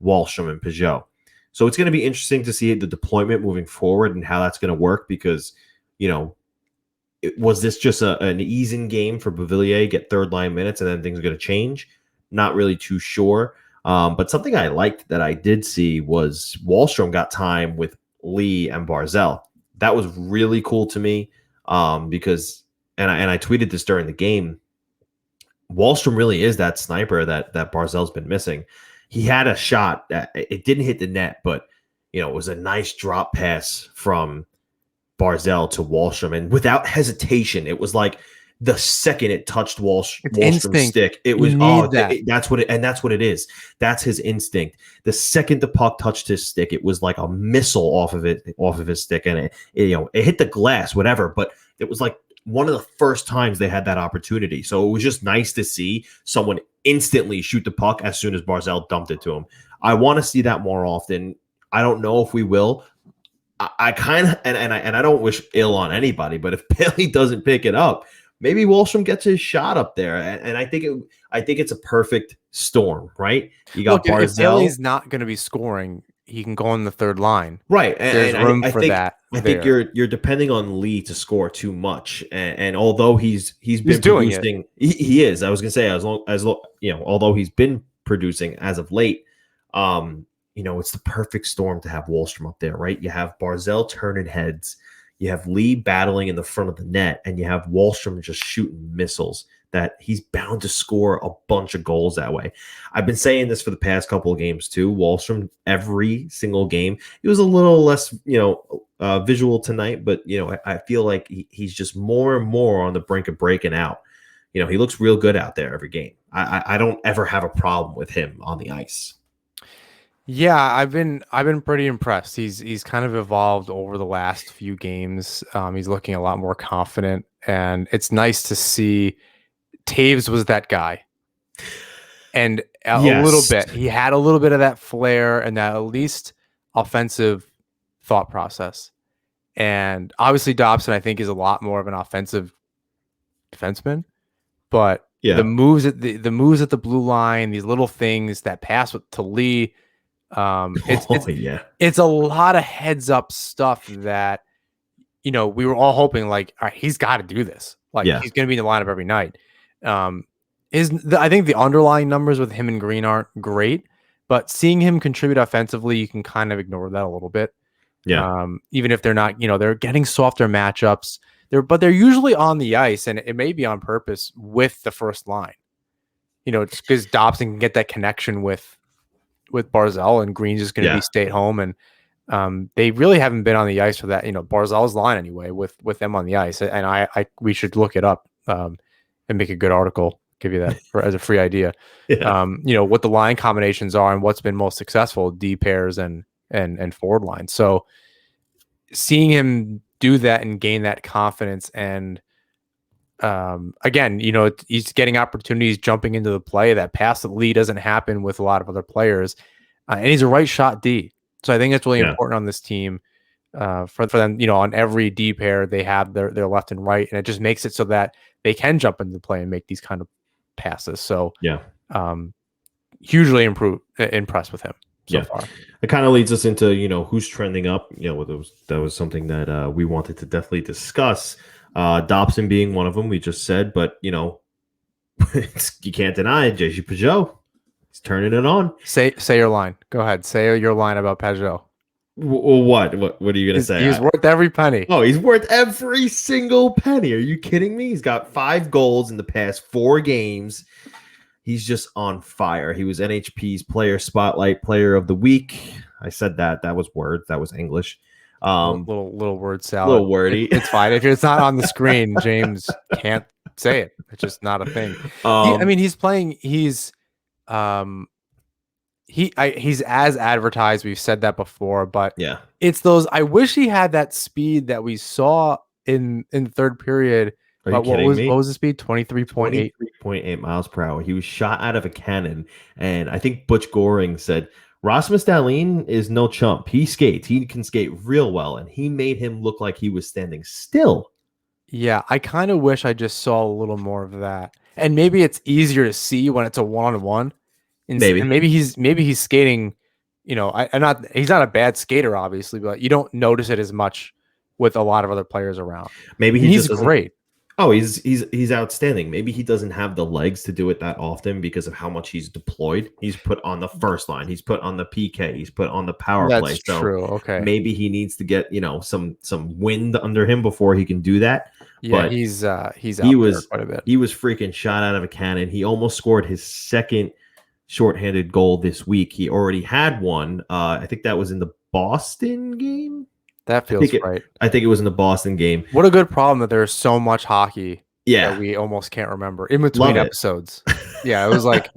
Wahlstrom and Peugeot. So it's going to be interesting to see the deployment moving forward and how that's going to work because, was this just an easing game for Beauvillier, get third line minutes, and then things are going to change? Not really too sure. But something I liked that I did see was Wahlstrom got time with Lee and Barzal. That was really cool to me because, and I tweeted this during the game, Wahlstrom really is that sniper that Barzal's been missing. He had a shot that it didn't hit the net, but it was a nice drop pass from Barzal to Wahlstrom, and without hesitation, it was like the second it touched It's Wallstrom's instinct. stick, it You was need that. that's what it is. That's his instinct. The second the puck touched his stick, it was like a missile off of his stick, and it hit the glass, whatever. But it was like one of the first times they had that opportunity. So it was just nice to see someone instantly shoot the puck as soon as Barzal dumped it to him. I want to see that more often. I don't know if we will. I kind of and I don't wish ill on anybody, but if Bailey doesn't pick it up, maybe Wallstrom gets his shot up there, and I think it's a perfect storm, right? You got Barzal. If Bailey's not going to be scoring, he can go on the third line, right? There's room for that. I think you're depending on Lee to score too much, and although he's been doing producing, he is. I was gonna say although he's been producing as of late, it's the perfect storm to have Wallstrom up there, right? You have Barzal turning heads. You have Lee battling in the front of the net, and you have Wallstrom just shooting missiles that he's bound to score a bunch of goals that way. I've been saying this for the past couple of games too. Wallstrom, every single game, it was a little less, visual tonight, but I feel like he's just more and more on the brink of breaking out. He looks real good out there every game. I don't ever have a problem with him on the ice. Yeah, I've been pretty impressed. He's kind of evolved over the last few games. He's looking a lot more confident, and it's nice to see. Taves was that guy, and a little bit. He had a little bit of that flair and that at least offensive thought process. And obviously, Dobson, I think, is a lot more of an offensive defenseman. But the moves at the blue line, these little things that pass to Lee. It's a lot of heads up stuff that we were all hoping like, all right, he's got to do this. Like he's going to be in the lineup every night. I think the underlying numbers with him and Green aren't great, but seeing him contribute offensively, you can kind of ignore that a little bit. Yeah. Even if they're not, they're getting softer matchups. They're usually on the ice, and it may be on purpose with the first line. It's because Dobson can get that connection with Barzal, and Green's just going to be stay at home, and they really haven't been on the ice for that. Barzal's line anyway with them on the ice, and we should look it up and make a good article, give you that as a free idea. What the line combinations are and what's been most successful, D pairs and forward line. So seeing him do that and gain that confidence, and again, he's getting opportunities jumping into the play. That pass that Lee doesn't happen with a lot of other players, and he's a right shot D. So I think it's really important on this team for them. On every D pair they have their left and right, and it just makes it so that they can jump into the play and make these kind of passes. So hugely impressed with him so far. It kind of leads us into who's trending up. That was something that we wanted to definitely discuss. Dobson being one of them, we just said, but you can't deny it. JG Pajot, he's turning it on. Say your line. Go ahead. Say your line about Pajot. What are you gonna say? He's worth every penny. Oh, he's worth every single penny. Are you kidding me? He's got 5 goals in the past 4 games. He's just on fire. He was NHP's Player Spotlight Player of the Week. I said that. That was words. That was English. Little word salad. A little wordy. It's fine. If it's not on the screen, James can't say it. It's just not a thing. He's playing. He's as advertised. We've said that before, but it's those. I wish he had that speed that we saw in third period. What was the speed? 23.8 miles per hour. He was shot out of a cannon, and I think Butch Goring said Rasmus Dahlin is no chump. He skates. He can skate real well, and he made him look like he was standing still. Yeah, I kind of wish I just saw a little more of that. And maybe it's easier to see when it's a one-on-one. Maybe he's skating. He's not a bad skater, obviously, but you don't notice it as much with a lot of other players around. Maybe he's great. Oh, he's outstanding. Maybe he doesn't have the legs to do it that often because of how much he's deployed. He's put on the first line. He's put on the PK. He's put on the power play. That's true. Okay. Maybe he needs to get some wind under him before he can do that. Yeah, but he's out there quite a bit. He was freaking shot out of a cannon. He almost scored his second shorthanded goal this week. He already had one. I think that was in the Boston game. That feels right. I think it was in the Boston game. What a good problem that there's so much hockey that Yeah, we almost can't remember in between love it. episodes. Yeah, it was like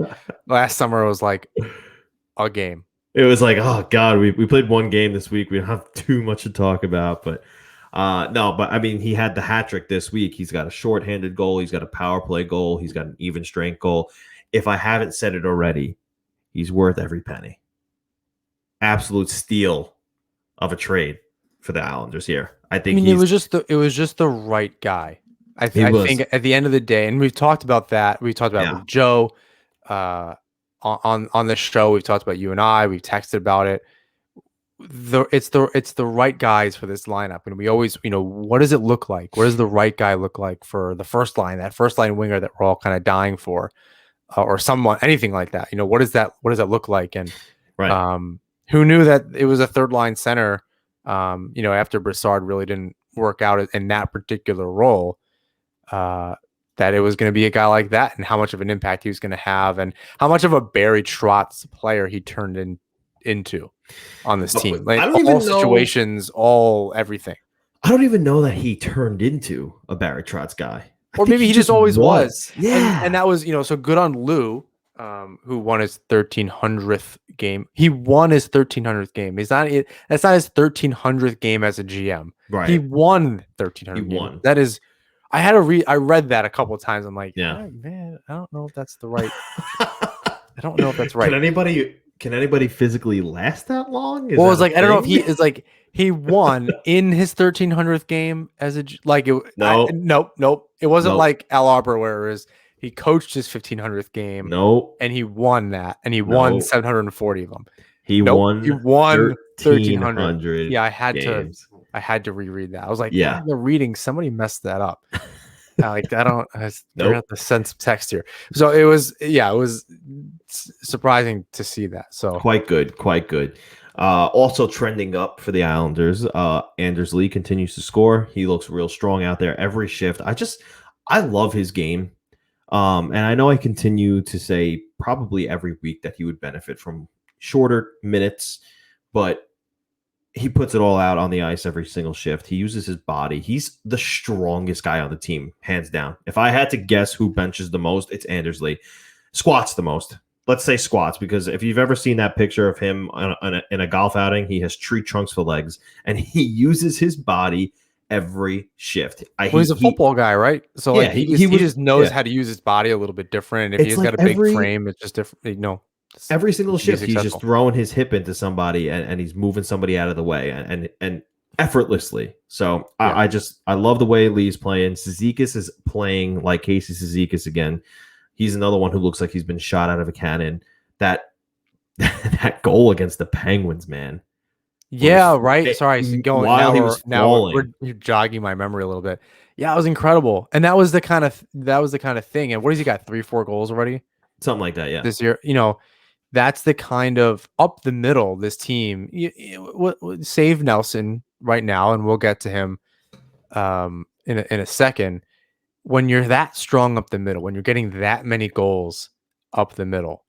last summer. It was like a game. It was like, oh God, we played one game this week. We don't have too much to talk about, but no, but I mean, he had the hat trick this week. He's got a shorthanded goal. He's got a power play goal. He's got an even strength goal. If I haven't said it already, he's worth every penny. Absolute steal of a trade for the Islanders here. I think it was just the right guy. I think at the end of the day, and we've talked about that. We talked about it with Joe on the show. We've talked about you and I. We've texted about it. It's the right guys for this lineup, and we always, what does it look like? What does the right guy look like for the first line? That first line winger that we're all kind of dying for, or someone, anything like that. What does that look like? And who knew that it was a third line center? After Brassard really didn't work out in that particular role, that it was going to be a guy like that, and how much of an impact he was going to have, and how much of a Barry Trotz player he turned into on this team. Like, I don't even know situations, all everything. I don't even know that he turned into a Barry Trotz guy. Or maybe he just always was. Yeah. And that was, so good on Lou, who won his 1300th game. He won his 1300th game. That's not his 1300th game as a GM. Right. He won 1300. He won. That is, I read that a couple of times. I'm like, yeah, man, I don't know if that's the right. I don't know if that's right. Can anybody physically last that long? Well, it's like, I don't know if he is like, he won in his 1300th game as a, like, nope. It wasn't like Al Arbor where it was, he coached his 1500th game. And he won that, and he won 740 of them. He won 1300. Yeah, I had to reread that. I was like, the reading, somebody messed that up. I don't have the sense of text here. So it was surprising to see that. So quite good. Also trending up for the Islanders. Anders Lee continues to score. He looks real strong out there every shift. I love his game. And I know I continue to say probably every week that he would benefit from shorter minutes, but he puts it all out on the ice every single shift. He uses his body. He's the strongest guy on the team, hands down. If I had to guess who benches the most, it's Anders Lee. Squats the most. Let's say squats, because if you've ever seen that picture of him in a golf outing, he has tree trunks for legs, and he uses his body every shift. He's a football guy, right? So he just knows how to use his body a little bit different. If he's got a big frame, it's just different. Every single shift, he's just throwing his hip into somebody, and he's moving somebody out of the way, and effortlessly. So I love the way Lee's playing. Cizikas is playing like Casey Cizikas again. He's another one who looks like he's been shot out of a cannon. That goal against the Penguins, man. Yeah, right. Sorry, you're jogging my memory a little bit. Yeah, it was incredible, and that was the kind of thing. And what has he got? 3-4 goals already? Something like that. Yeah. This year, that's the kind of up the middle. This team save Nelson right now, and we'll get to him in a second. When you're that strong up the middle, when you're getting that many goals up the middle,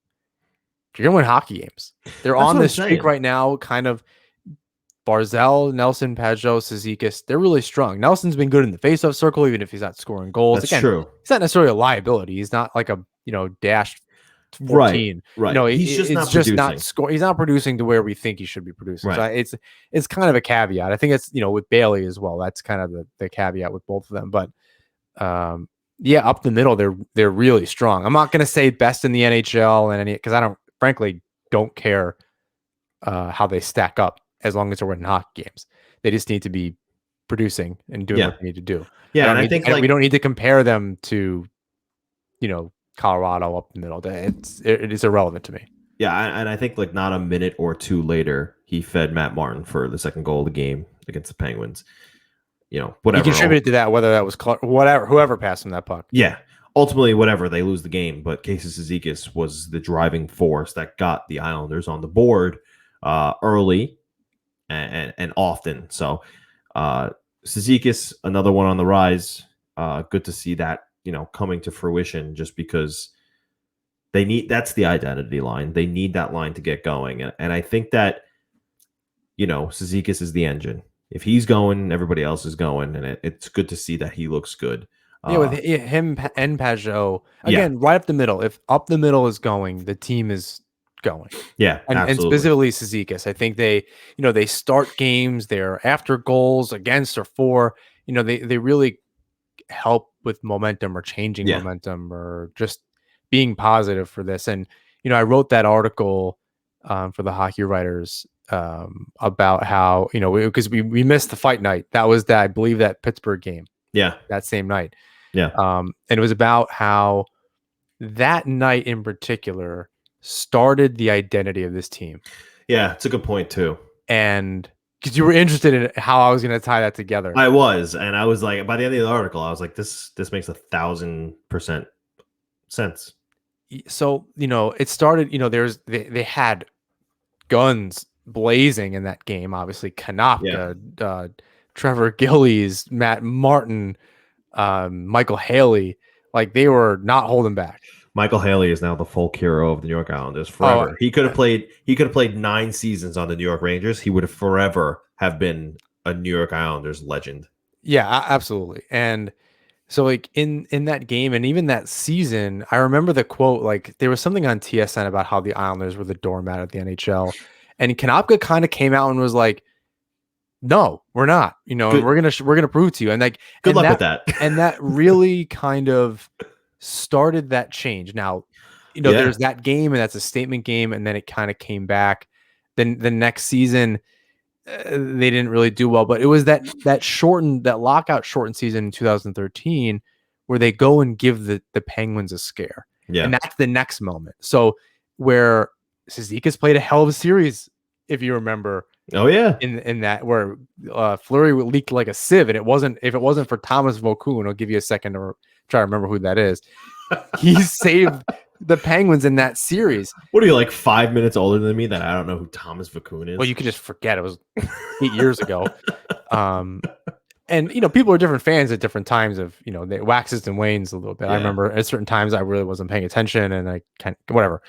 you're gonna win hockey games. They're on this streak right now, kind of. Barzal, Nelson, Pajot, Cizikas, they're really strong. Nelson's been good in the faceoff circle, even if he's not scoring goals. That's true. He's not necessarily a liability. He's not like a dash 14. Right. He's just not scoring. He's not producing to where we think he should be producing. Right. So it's kind of a caveat. I think it's with Bailey as well. That's kind of the caveat with both of them. But up the middle, they're really strong. I'm not going to say best in the NHL because I frankly don't care how they stack up. As long as they're winning hockey games, they just need to be producing and doing what they need to do. Yeah, and I think we don't need to compare them to, Colorado up the middle. It is irrelevant to me. Yeah, and I think not a minute or two later, he fed Matt Martin for the second goal of the game against the Penguins. Whatever. He contributed to that, whether that was whoever passed him that puck. Yeah, ultimately, whatever, they lose the game. But Casey Cizikas was the driving force that got the Islanders on the board early. And often. So Cizikas, another one on the rise. Good to see that, coming to fruition, just because that's the identity line. They need that line to get going. And I think that, Cizikas is the engine. If he's going, everybody else is going. And it's good to see that he looks good. Yeah, with him and Pajot Yeah. again, right up the middle. If up the middle is going, the team is going. Yeah, And absolutely. specifically Cizikas, I think they start games, they're after goals, against or for. They really help with momentum or changing Yeah. momentum or just being positive for this. And I wrote that article for the Hockey Writers about how because we missed the fight night. That was I believe that Pittsburgh game. Yeah. That same night. Yeah. And it was about how that night in particular started the identity of this team. Yeah, it's a good point too. And because you were interested in how I was going to tie that together. I was, and I was like, by the end of the article, I was like, this makes 1,000% sense. So, it started, they had guns blazing in that game. Obviously, Kanopka, Trevor Gillies, Matt Martin, Michael Haley, like they were not holding back. Michael Haley is now the folk hero of the New York Islanders forever. He could have played 9 seasons on the New York Rangers. He would have forever have been a New York Islanders legend. Yeah, absolutely. And so like in that game and even that season, I remember the quote, like there was something on TSN about how the Islanders were the doormat of the NHL. And Kanopka kind of came out and was like, no, we're not, and we're gonna prove to you. And like good luck with that. And that really kind of started that change. Now, there's that game, and that's a statement game, and then it kind of came back. Then the next season, they didn't really do well, but it was that lockout shortened season in 2013 where they go and give the Penguins a scare. Yeah. And that's the next moment. So where Cizikas played a hell of a series, if you remember. Oh yeah. In that where Fleury leaked like a sieve, and if it wasn't for Thomas Vokoun, I'll give you a second to try to remember who that is. He saved the Penguins in that series. What are you, like 5 minutes older than me that I don't know who Thomas Vokoun is? Well, you could just forget it was 8 years ago. And people are different fans at different times of it waxes and wanes a little bit. Yeah. I remember at certain times I really wasn't paying attention, and I can't whatever.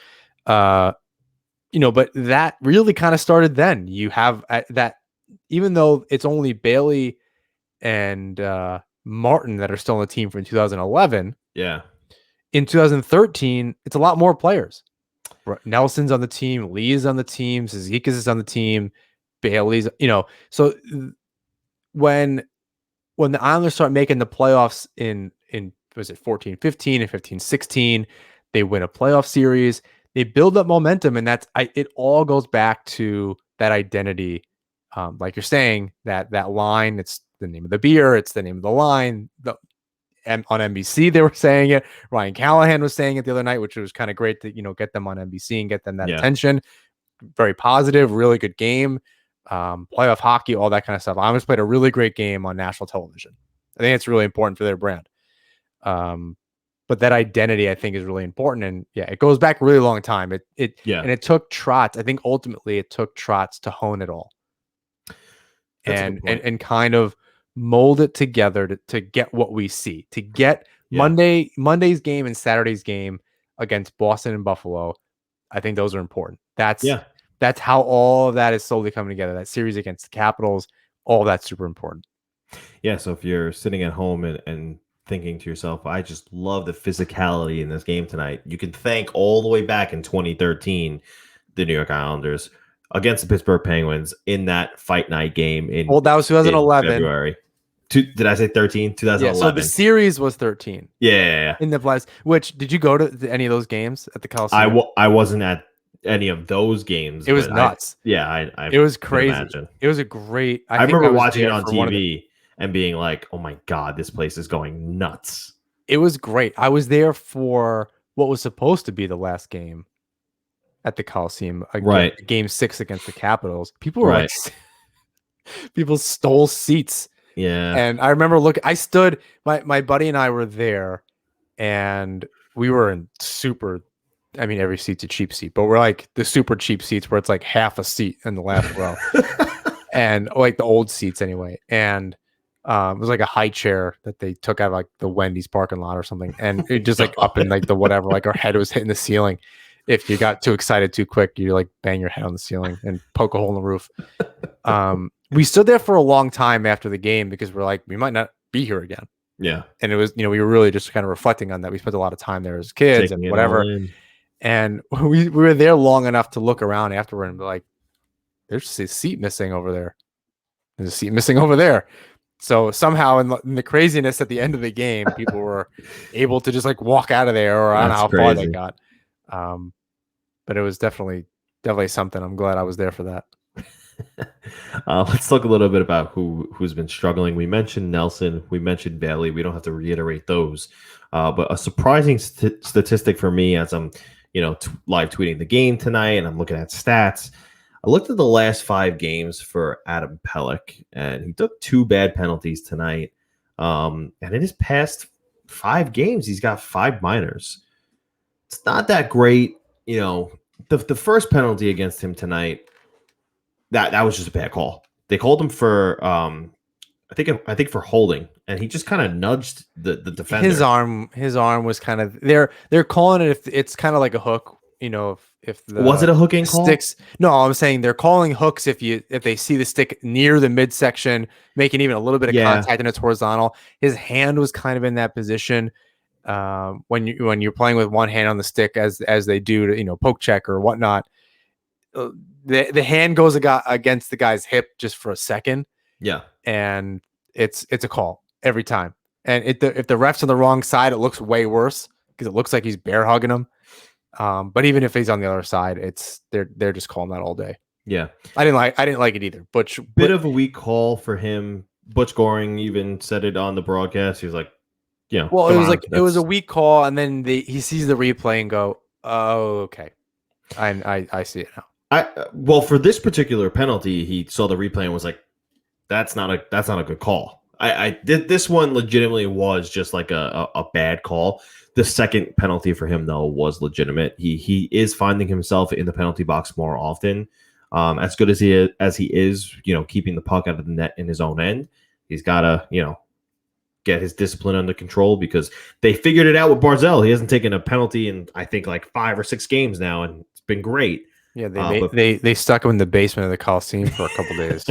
But that really kind of started then. You have that, even though it's only Bailey and Martin that are still on the team from 2011. Yeah. In 2013, it's a lot more players. Nelson's on the team, Lee is on the team, Cizikas is on the team, Bailey's, So when the Islanders start making the playoffs in was it 14-15 and 15-16, they win a playoff series. They build up momentum, and it all goes back to that identity. Like you're saying, that line, it's the name of the beer, it's the name of the line. On NBC, they were saying it. Ryan Callahan was saying it the other night, which was kind of great to get them on NBC and get them that attention. Very positive, really good game. Playoff hockey, all that kind of stuff. Islanders played a really great game on national television. I think it's really important for their brand. But that identity, I think, is really important. And it goes back a really long time. And it took Trotz. I think ultimately it took Trotz to hone it all. And kind of mold it together to get what we see. To get Monday's game and Saturday's game against Boston and Buffalo. I think those are important. That's how all of that is slowly coming together. That series against the Capitals, all that's super important. Yeah, so if you're sitting at home and thinking to yourself, I just love the physicality in this game tonight, you can thank all the way back in 2013 the New York Islanders against the Pittsburgh Penguins in that fight night game that was 2011 February. Did I say 13? 2011. So the series was 13. Yeah. In the playoffs. Which, did you go to any of those games at the Coliseum? I wasn't at any of those games. It was nuts. It was crazy. It was a great. I remember watching it on TV and being like, "Oh my god, this place is going nuts." It was great. I was there for what was supposed to be the last game at the Coliseum, right? Game 6 against the Capitals. People were like, people stole seats. Yeah. And I remember I stood, my buddy and I were there, and we were in every seat's a cheap seat, but we're like the super cheap seats where it's like half a seat in the last row. And like the old seats anyway. And it was like a high chair that they took out of like the Wendy's parking lot or something. And it just like up in like the whatever, like our head was hitting the ceiling. If you got too excited too quick, you like bang your head on the ceiling and poke a hole in the roof. We stood there for a long time after the game because we're like, we might not be here again. Yeah. And it was, we were really just kind of reflecting on that. We spent a lot of time there as kids Taking and it all whatever. in. And we were there long enough to look around afterward and be like, there's just a seat missing over there. There's a seat missing over there. So somehow in the craziness at the end of the game, people were able to just like walk out of there, or I don't know how far they got. But it was definitely something. I'm glad I was there for that. Let's talk a little bit about who's been struggling. We mentioned Nelson. We mentioned Bailey. We don't have to reiterate those. But a surprising statistic for me as I'm, live tweeting the game tonight and I'm looking at stats. I looked at the last 5 games for Adam Pelech, and he took 2 bad penalties tonight. And in his past 5 games, he's got 5 minors. It's not that great. The first penalty against him tonight, that was just a bad call. They called him for I think for holding, and he just kind of nudged the defender. His arm was kind of they're calling it, if it's kind of like a hook. If the was it a hooking sticks? Call? No, I'm saying they're calling hooks if they see the stick near the midsection, making even a little bit of contact and it's horizontal. His hand was kind of in that position when you're playing with one hand on the stick, as they do to poke check or whatnot. The hand goes against the guy's hip just for a second. Yeah, and it's a call every time. And if the ref's on the wrong side, it looks way worse because it looks like he's bear hugging him. But even if he's on the other side, they're just calling that all day. Yeah, I didn't like it either. Butch, bit of a weak call for him. Butch Goring even said it on the broadcast. He was like, well, it was a weak call, and then he sees the replay and go, oh, okay, I see it now. Well, for this particular penalty, he saw the replay and was like, that's not a good call. I did this one legitimately was just like a bad call. The second penalty for him though was legitimate. He is finding himself in the penalty box more often. As good as he is, keeping the puck out of the net in his own end. He's got to, get his discipline under control, because they figured it out with Barzal. He hasn't taken a penalty in I think like 5 or 6 games now, and it's been great. Yeah, they stuck him in the basement of the Coliseum for a couple days.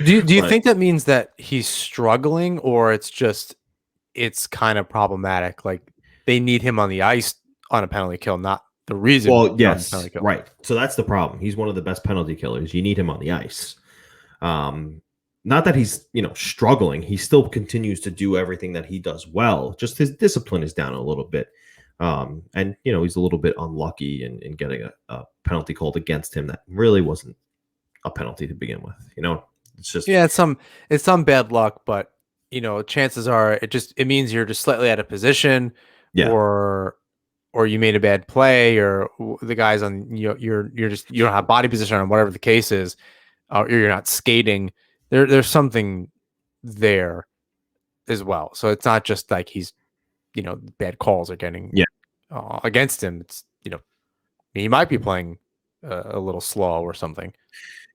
Do you think that means that he's struggling, or it's kind of problematic? Like they need him on the ice on a penalty kill, not the reason. Well, yes, right. So that's the problem. He's one of the best penalty killers. You need him on the ice. Not that he's struggling. He still continues to do everything that he does well. Just his discipline is down a little bit. And he's a little bit unlucky in getting a penalty called against him that really wasn't a penalty to begin with. It's just it's some bad luck, but chances are it means you're just slightly out of position, or you made a bad play, or the guys on you don't have body position, or whatever the case is, or you're not skating. There's something there as well. So it's not just like he's bad calls are getting against him. It's he might be playing a little slow or something.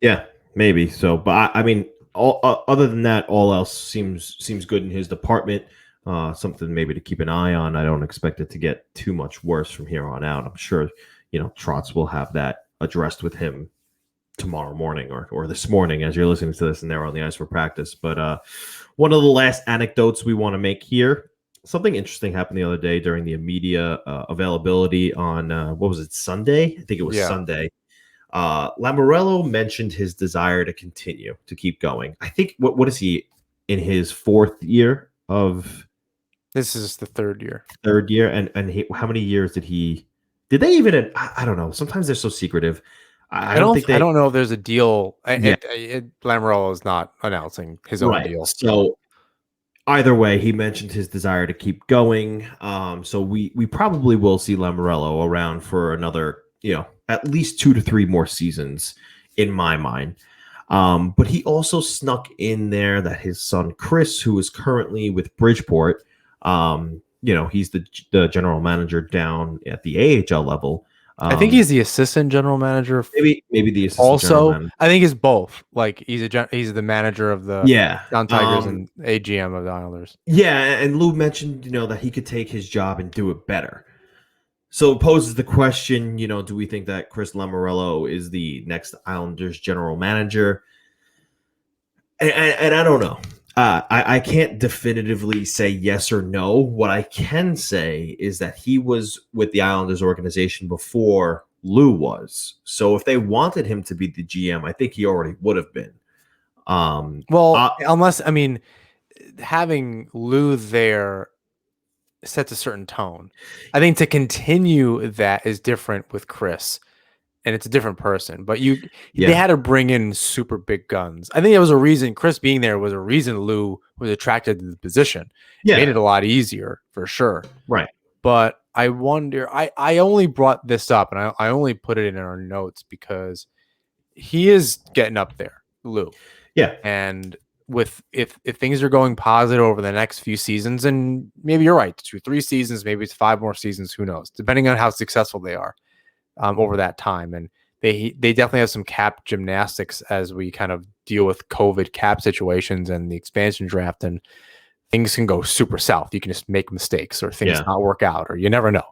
Yeah, maybe so. But I mean, other than that, all else seems good in his department. Something maybe to keep an eye on. I don't expect it to get too much worse from here on out. I'm sure Trotz will have that addressed with him tomorrow morning or this morning as you're listening to this and they're on the ice for practice. But one of the last anecdotes we want to make here. Something interesting happened the other day during the media availability on, what was it, Sunday? I think it was Sunday. Lamoriello mentioned his desire to continue, to keep going. I think, what is he, in his 4th year of... This is the 3rd year. 3rd year, and how many years did they even... I don't know. Sometimes they're so secretive. I don't know if there's a deal. Lamoriello is not announcing his own deal. So... Either way, he mentioned his desire to keep going. So we probably will see Lamoriello around for another, at least 2 to 3 more seasons, in my mind. But he also snuck in there that his son Chris, who is currently with Bridgeport, he's the general manager down at the AHL level. I think he's the assistant general manager. Maybe the assistant general manager. I think he's both. Like he's the manager of the Down Tigers and AGM of the Islanders. Yeah, and Lou mentioned that he could take his job and do it better. So it poses the question, do we think that Chris Lamoriello is the next Islanders general manager? And I don't know. I can't definitively say yes or no. What I can say is that he was with the Islanders organization before Lou was. So if they wanted him to be the GM, I think he already would have been. Well, unless, I mean, having Lou there sets a certain tone. I think to continue that is different with Chris, and it's a different person. But they had to bring in super big guns. I think there was a reason Chris being there was a reason Lou was attracted to the position. Yeah. Made it a lot easier for sure. Right. But I wonder, I only brought this up and I only put it in our notes because he is getting up there, Lou. Yeah. And if things are going positive over the next few seasons, and maybe you're right, 2-3 seasons, maybe it's 5 more seasons, who knows, depending on how successful they are over that time. And they definitely have some cap gymnastics as we kind of deal with COVID cap situations and the expansion draft, and things can go super south. You can just make mistakes or things not work out, or you never know.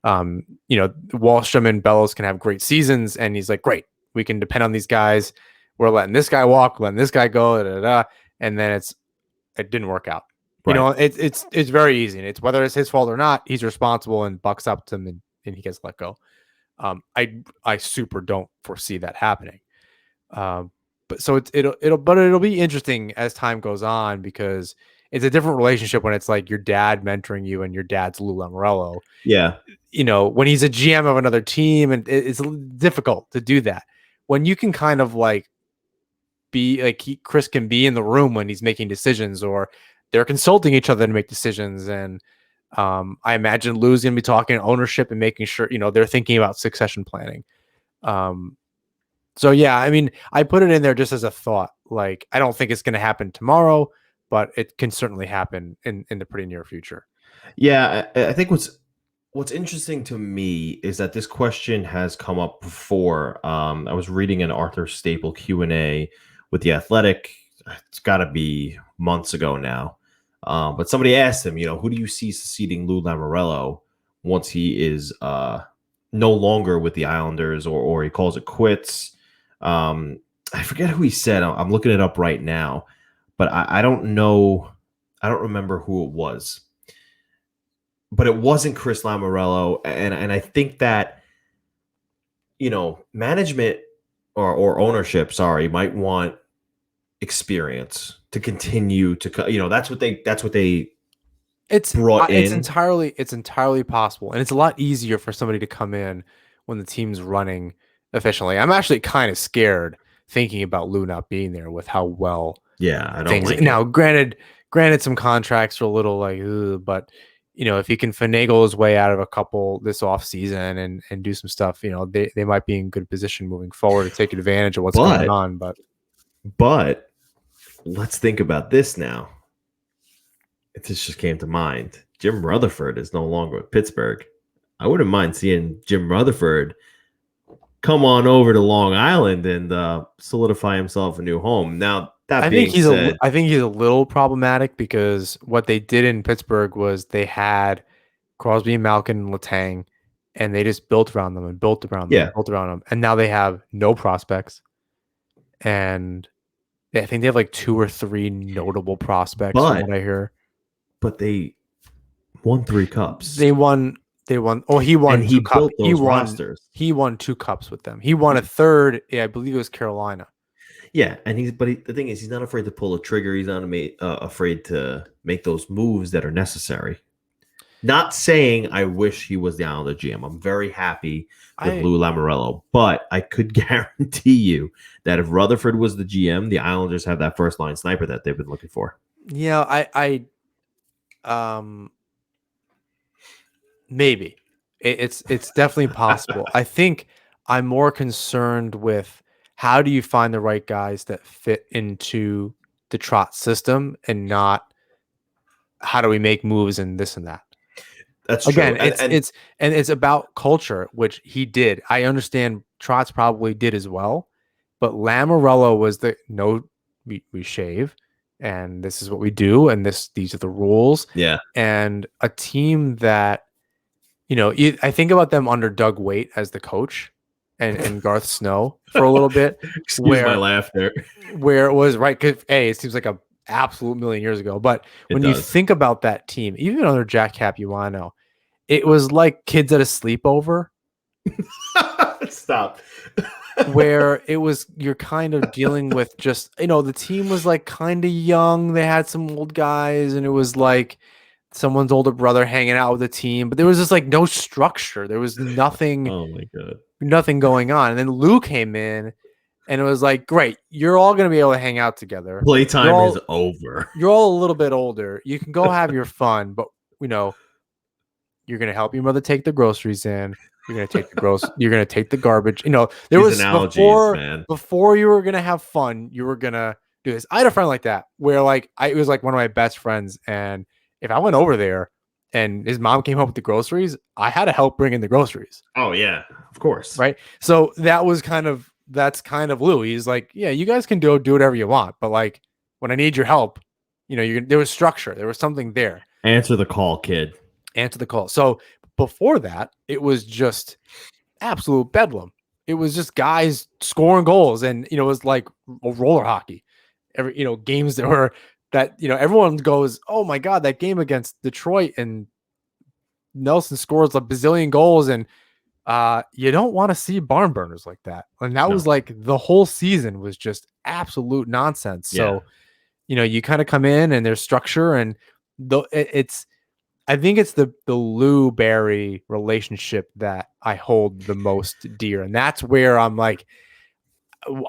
Wallstrom and Bellows can have great seasons, and he's like, great, we can depend on these guys. We're letting this guy walk, letting this guy go, and then it didn't work out. Right. It's very easy. And it's whether it's his fault or not, he's responsible and bucks up to him and he gets let go. I super don't foresee that happening. But it'll be interesting as time goes on, because it's a different relationship when it's like your dad mentoring you and your dad's Lou Lamoriello. Yeah. When he's a GM of another team, and it's difficult to do that. When you can kind of like be like Chris can be in the room when he's making decisions, or they're consulting each other to make decisions. And I imagine Lou's going to be talking ownership and making sure, they're thinking about succession planning. So yeah, I mean, I put it in there just as a thought. Like, I don't think it's going to happen tomorrow, but it can certainly happen in the pretty near future. Yeah. I think what's interesting to me is that this question has come up before. I was reading an Arthur Staple Q&A with The Athletic. It's got to be months ago now. But somebody asked him, who do you see succeeding Lou Lamoriello once he is no longer with the Islanders, or he calls it quits? I forget who he said. I'm looking it up right now, but I don't know. I don't remember who it was. But it wasn't Chris Lamoriello, and I think that management or ownership, might want experience to continue to that's what they brought in. It's entirely possible, and it's a lot easier for somebody to come in when the team's running efficiently. I'm actually kind of scared thinking about Lou not being there with how well. Yeah, I don't like now. Granted, some contracts are a little like, but. If he can finagle his way out of a couple this off season and do some stuff, they might be in good position moving forward to take advantage of what's going on. But let's think about this now. This just came to mind. Jim Rutherford is no longer with Pittsburgh. I wouldn't mind seeing Jim Rutherford come on over to Long Island and solidify himself a new home. Now, I think he's a little problematic, because what they did in Pittsburgh was they had Crosby and Malkin and Letang, and they just built around them and built around them. And now they have no prospects. And I think they have like 2 or 3 notable prospects from what I hear. But they won 3 cups. They won. Oh, he won. And he built those rosters. He won 2 cups with them. He won a third. I believe it was Carolina. Yeah, and the thing is, he's not afraid to pull a trigger. He's not afraid to make those moves that are necessary. Not saying I wish he was the Islander GM. I'm very happy with Lou Lamoriello, but I could guarantee you that if Rutherford was the GM, the Islanders have that first line sniper that they've been looking for. Yeah, maybe it's definitely possible. I think I'm more concerned with how do you find the right guys that fit into the Trotz system, and not how do we make moves and this and that. That's again, true. It's about culture, which he did. I understand Trotz probably did as well, but Lamoriello was we shave, and this is what we do, and these are the rules. Yeah, and a team that I think about them under Doug Waite as the coach. And Garth Snow for a little bit. Excuse my laugh there. Where it was right, because it seems like a absolute million years ago. But It when you does. think about that team, even under Jack Capuano, it was like kids at a sleepover Stop. where it was you're kind of dealing with just the team was like kind of young. They had some old guys, and it was like someone's older brother hanging out with the team, but there was just like no structure. There was Oh my god. nothing going on. And then Lou came in, and it was like, great, you're all gonna be able to hang out together. Playtime is over. You're all a little bit older. You can go have your fun, but you're gonna help your mother take the groceries in. You're gonna take you're gonna take the garbage. There These was analogies, man. before you were gonna have fun, you were gonna do this. I had a friend like that where it was like one of my best friends, and if I went over there and his mom came home with the groceries, I had to help bring in the groceries. Oh yeah, of course. Right. So that's kind of Lou. He's like, yeah, you guys can do whatever you want, but like when I need your help, there was structure. There was something there. Answer the call, kid. Answer the call. So before that, it was just absolute bedlam. It was just guys scoring goals, and it was like roller hockey. Games that everyone goes, oh my god, that game against Detroit and Nelson scores a bazillion goals, and you don't want to see barn burners like that. And that was like the whole season was just absolute nonsense. Yeah. So you kind of come in and there's structure, and I think it's the Lou Barry relationship that I hold the most dear. And that's where I'm like,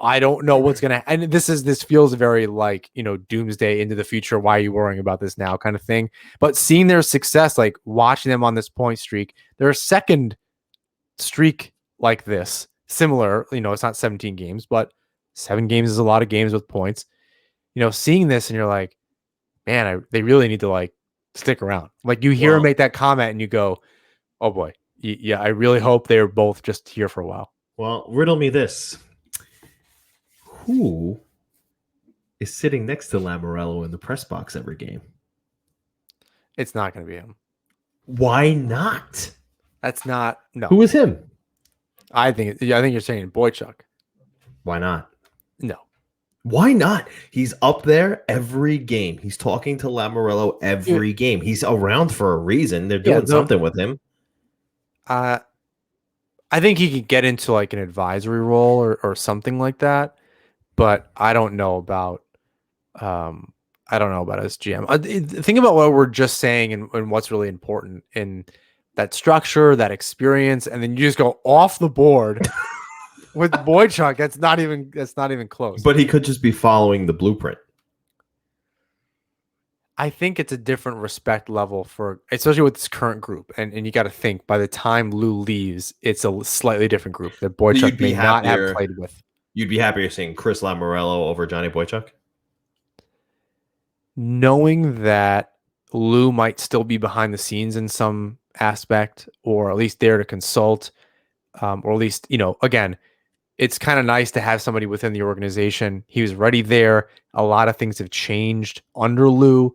I don't know what's going to, and this feels very like, doomsday into the future. Why are you worrying about this now kind of thing? But seeing their success, like watching them on this point streak, their second streak like this, similar, it's not 17 games, but 7 games is a lot of games with points, seeing this and you're like, man, they really need to like stick around. Like you hear him make that comment and you go, oh boy, yeah, I really hope they're both just here for a while. Well, riddle me this. Who is sitting next to Lamoriello in the press box every game? It's not going to be him. Why not? That's not, no. Who is him? I think you're saying Boychuk. Why not? No. Why not? He's up there every game. He's talking to Lamoriello every game. He's around for a reason. They're doing something with him. I think he could get into like an advisory role or something like that, but I don't know about his GM. Think about what we're just saying and what's really important in that structure, that experience, and then you just go off the board with Boychuk. That's not even close. But he could just be following the blueprint. I think it's a different respect level especially with this current group. And you got to think by the time Lou leaves, it's a slightly different group that Boychuk may not have played with. You'd be happier seeing Chris Lamoriello over Johnny Boychuk? Knowing that Lou might still be behind the scenes in some aspect, or at least there to consult, or at least, again, it's kind of nice to have somebody within the organization. He was already there. A lot of things have changed under Lou.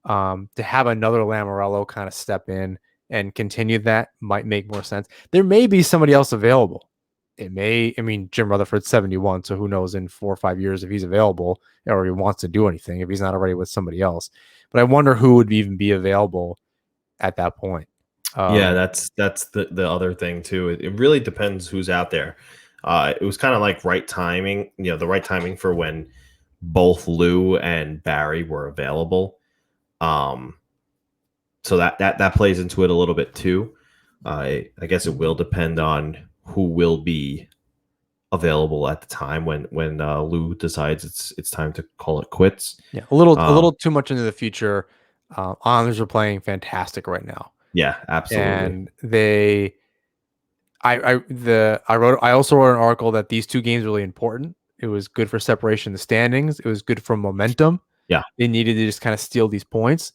To have another Lamoriello kind of step in and continue that might make more sense. There may be somebody else available. Jim Rutherford's 71, so who knows in 4 or 5 years if he's available or he wants to do anything, if he's not already with somebody else. But I wonder who would even be available at that point. Yeah, that's the other thing too. It really depends who's out there. It was kind of like right timing, the right timing for when both Lou and Barry were available. So that plays into it a little bit too. I guess it will depend on who will be available at the time when Lou decides it's time to call it quits. Yeah, a little too much into the future. Islanders are playing fantastic right now. Yeah, absolutely. And I also wrote an article that these 2 games are really important. It was good for separation in the standings. It was good for momentum. Yeah. They needed to just kind of steal these points.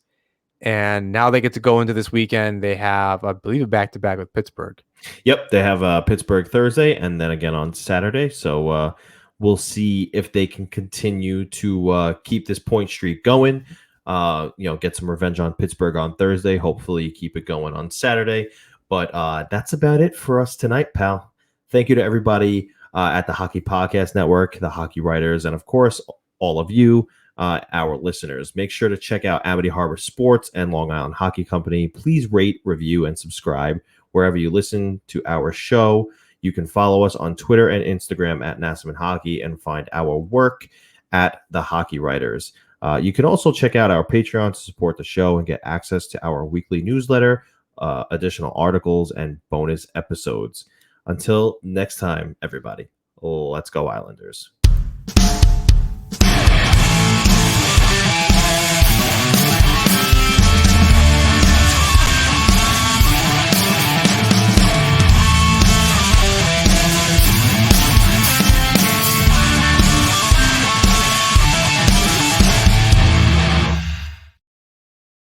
And now they get to go into this weekend. They have, I believe, a back-to-back with Pittsburgh. Yep, they have Pittsburgh Thursday and then again on Saturday. So we'll see if they can continue to keep this point streak going. Get some revenge on Pittsburgh on Thursday. Hopefully keep it going on Saturday. But that's about it for us tonight, pal. Thank you to everybody at the Hockey Podcast Network, the hockey writers, and of course, all of you. our listeners. Make sure to check out Amity Harbor Sports and Long Island Hockey Company. Please rate, review, and subscribe wherever you listen to our show. You can follow us on Twitter and Instagram at Nassaumen Hockey and find our work at The Hockey Writers. You can also check out our Patreon to support the show and get access to our weekly newsletter, additional articles, and bonus episodes. Until next time, everybody, let's go Islanders.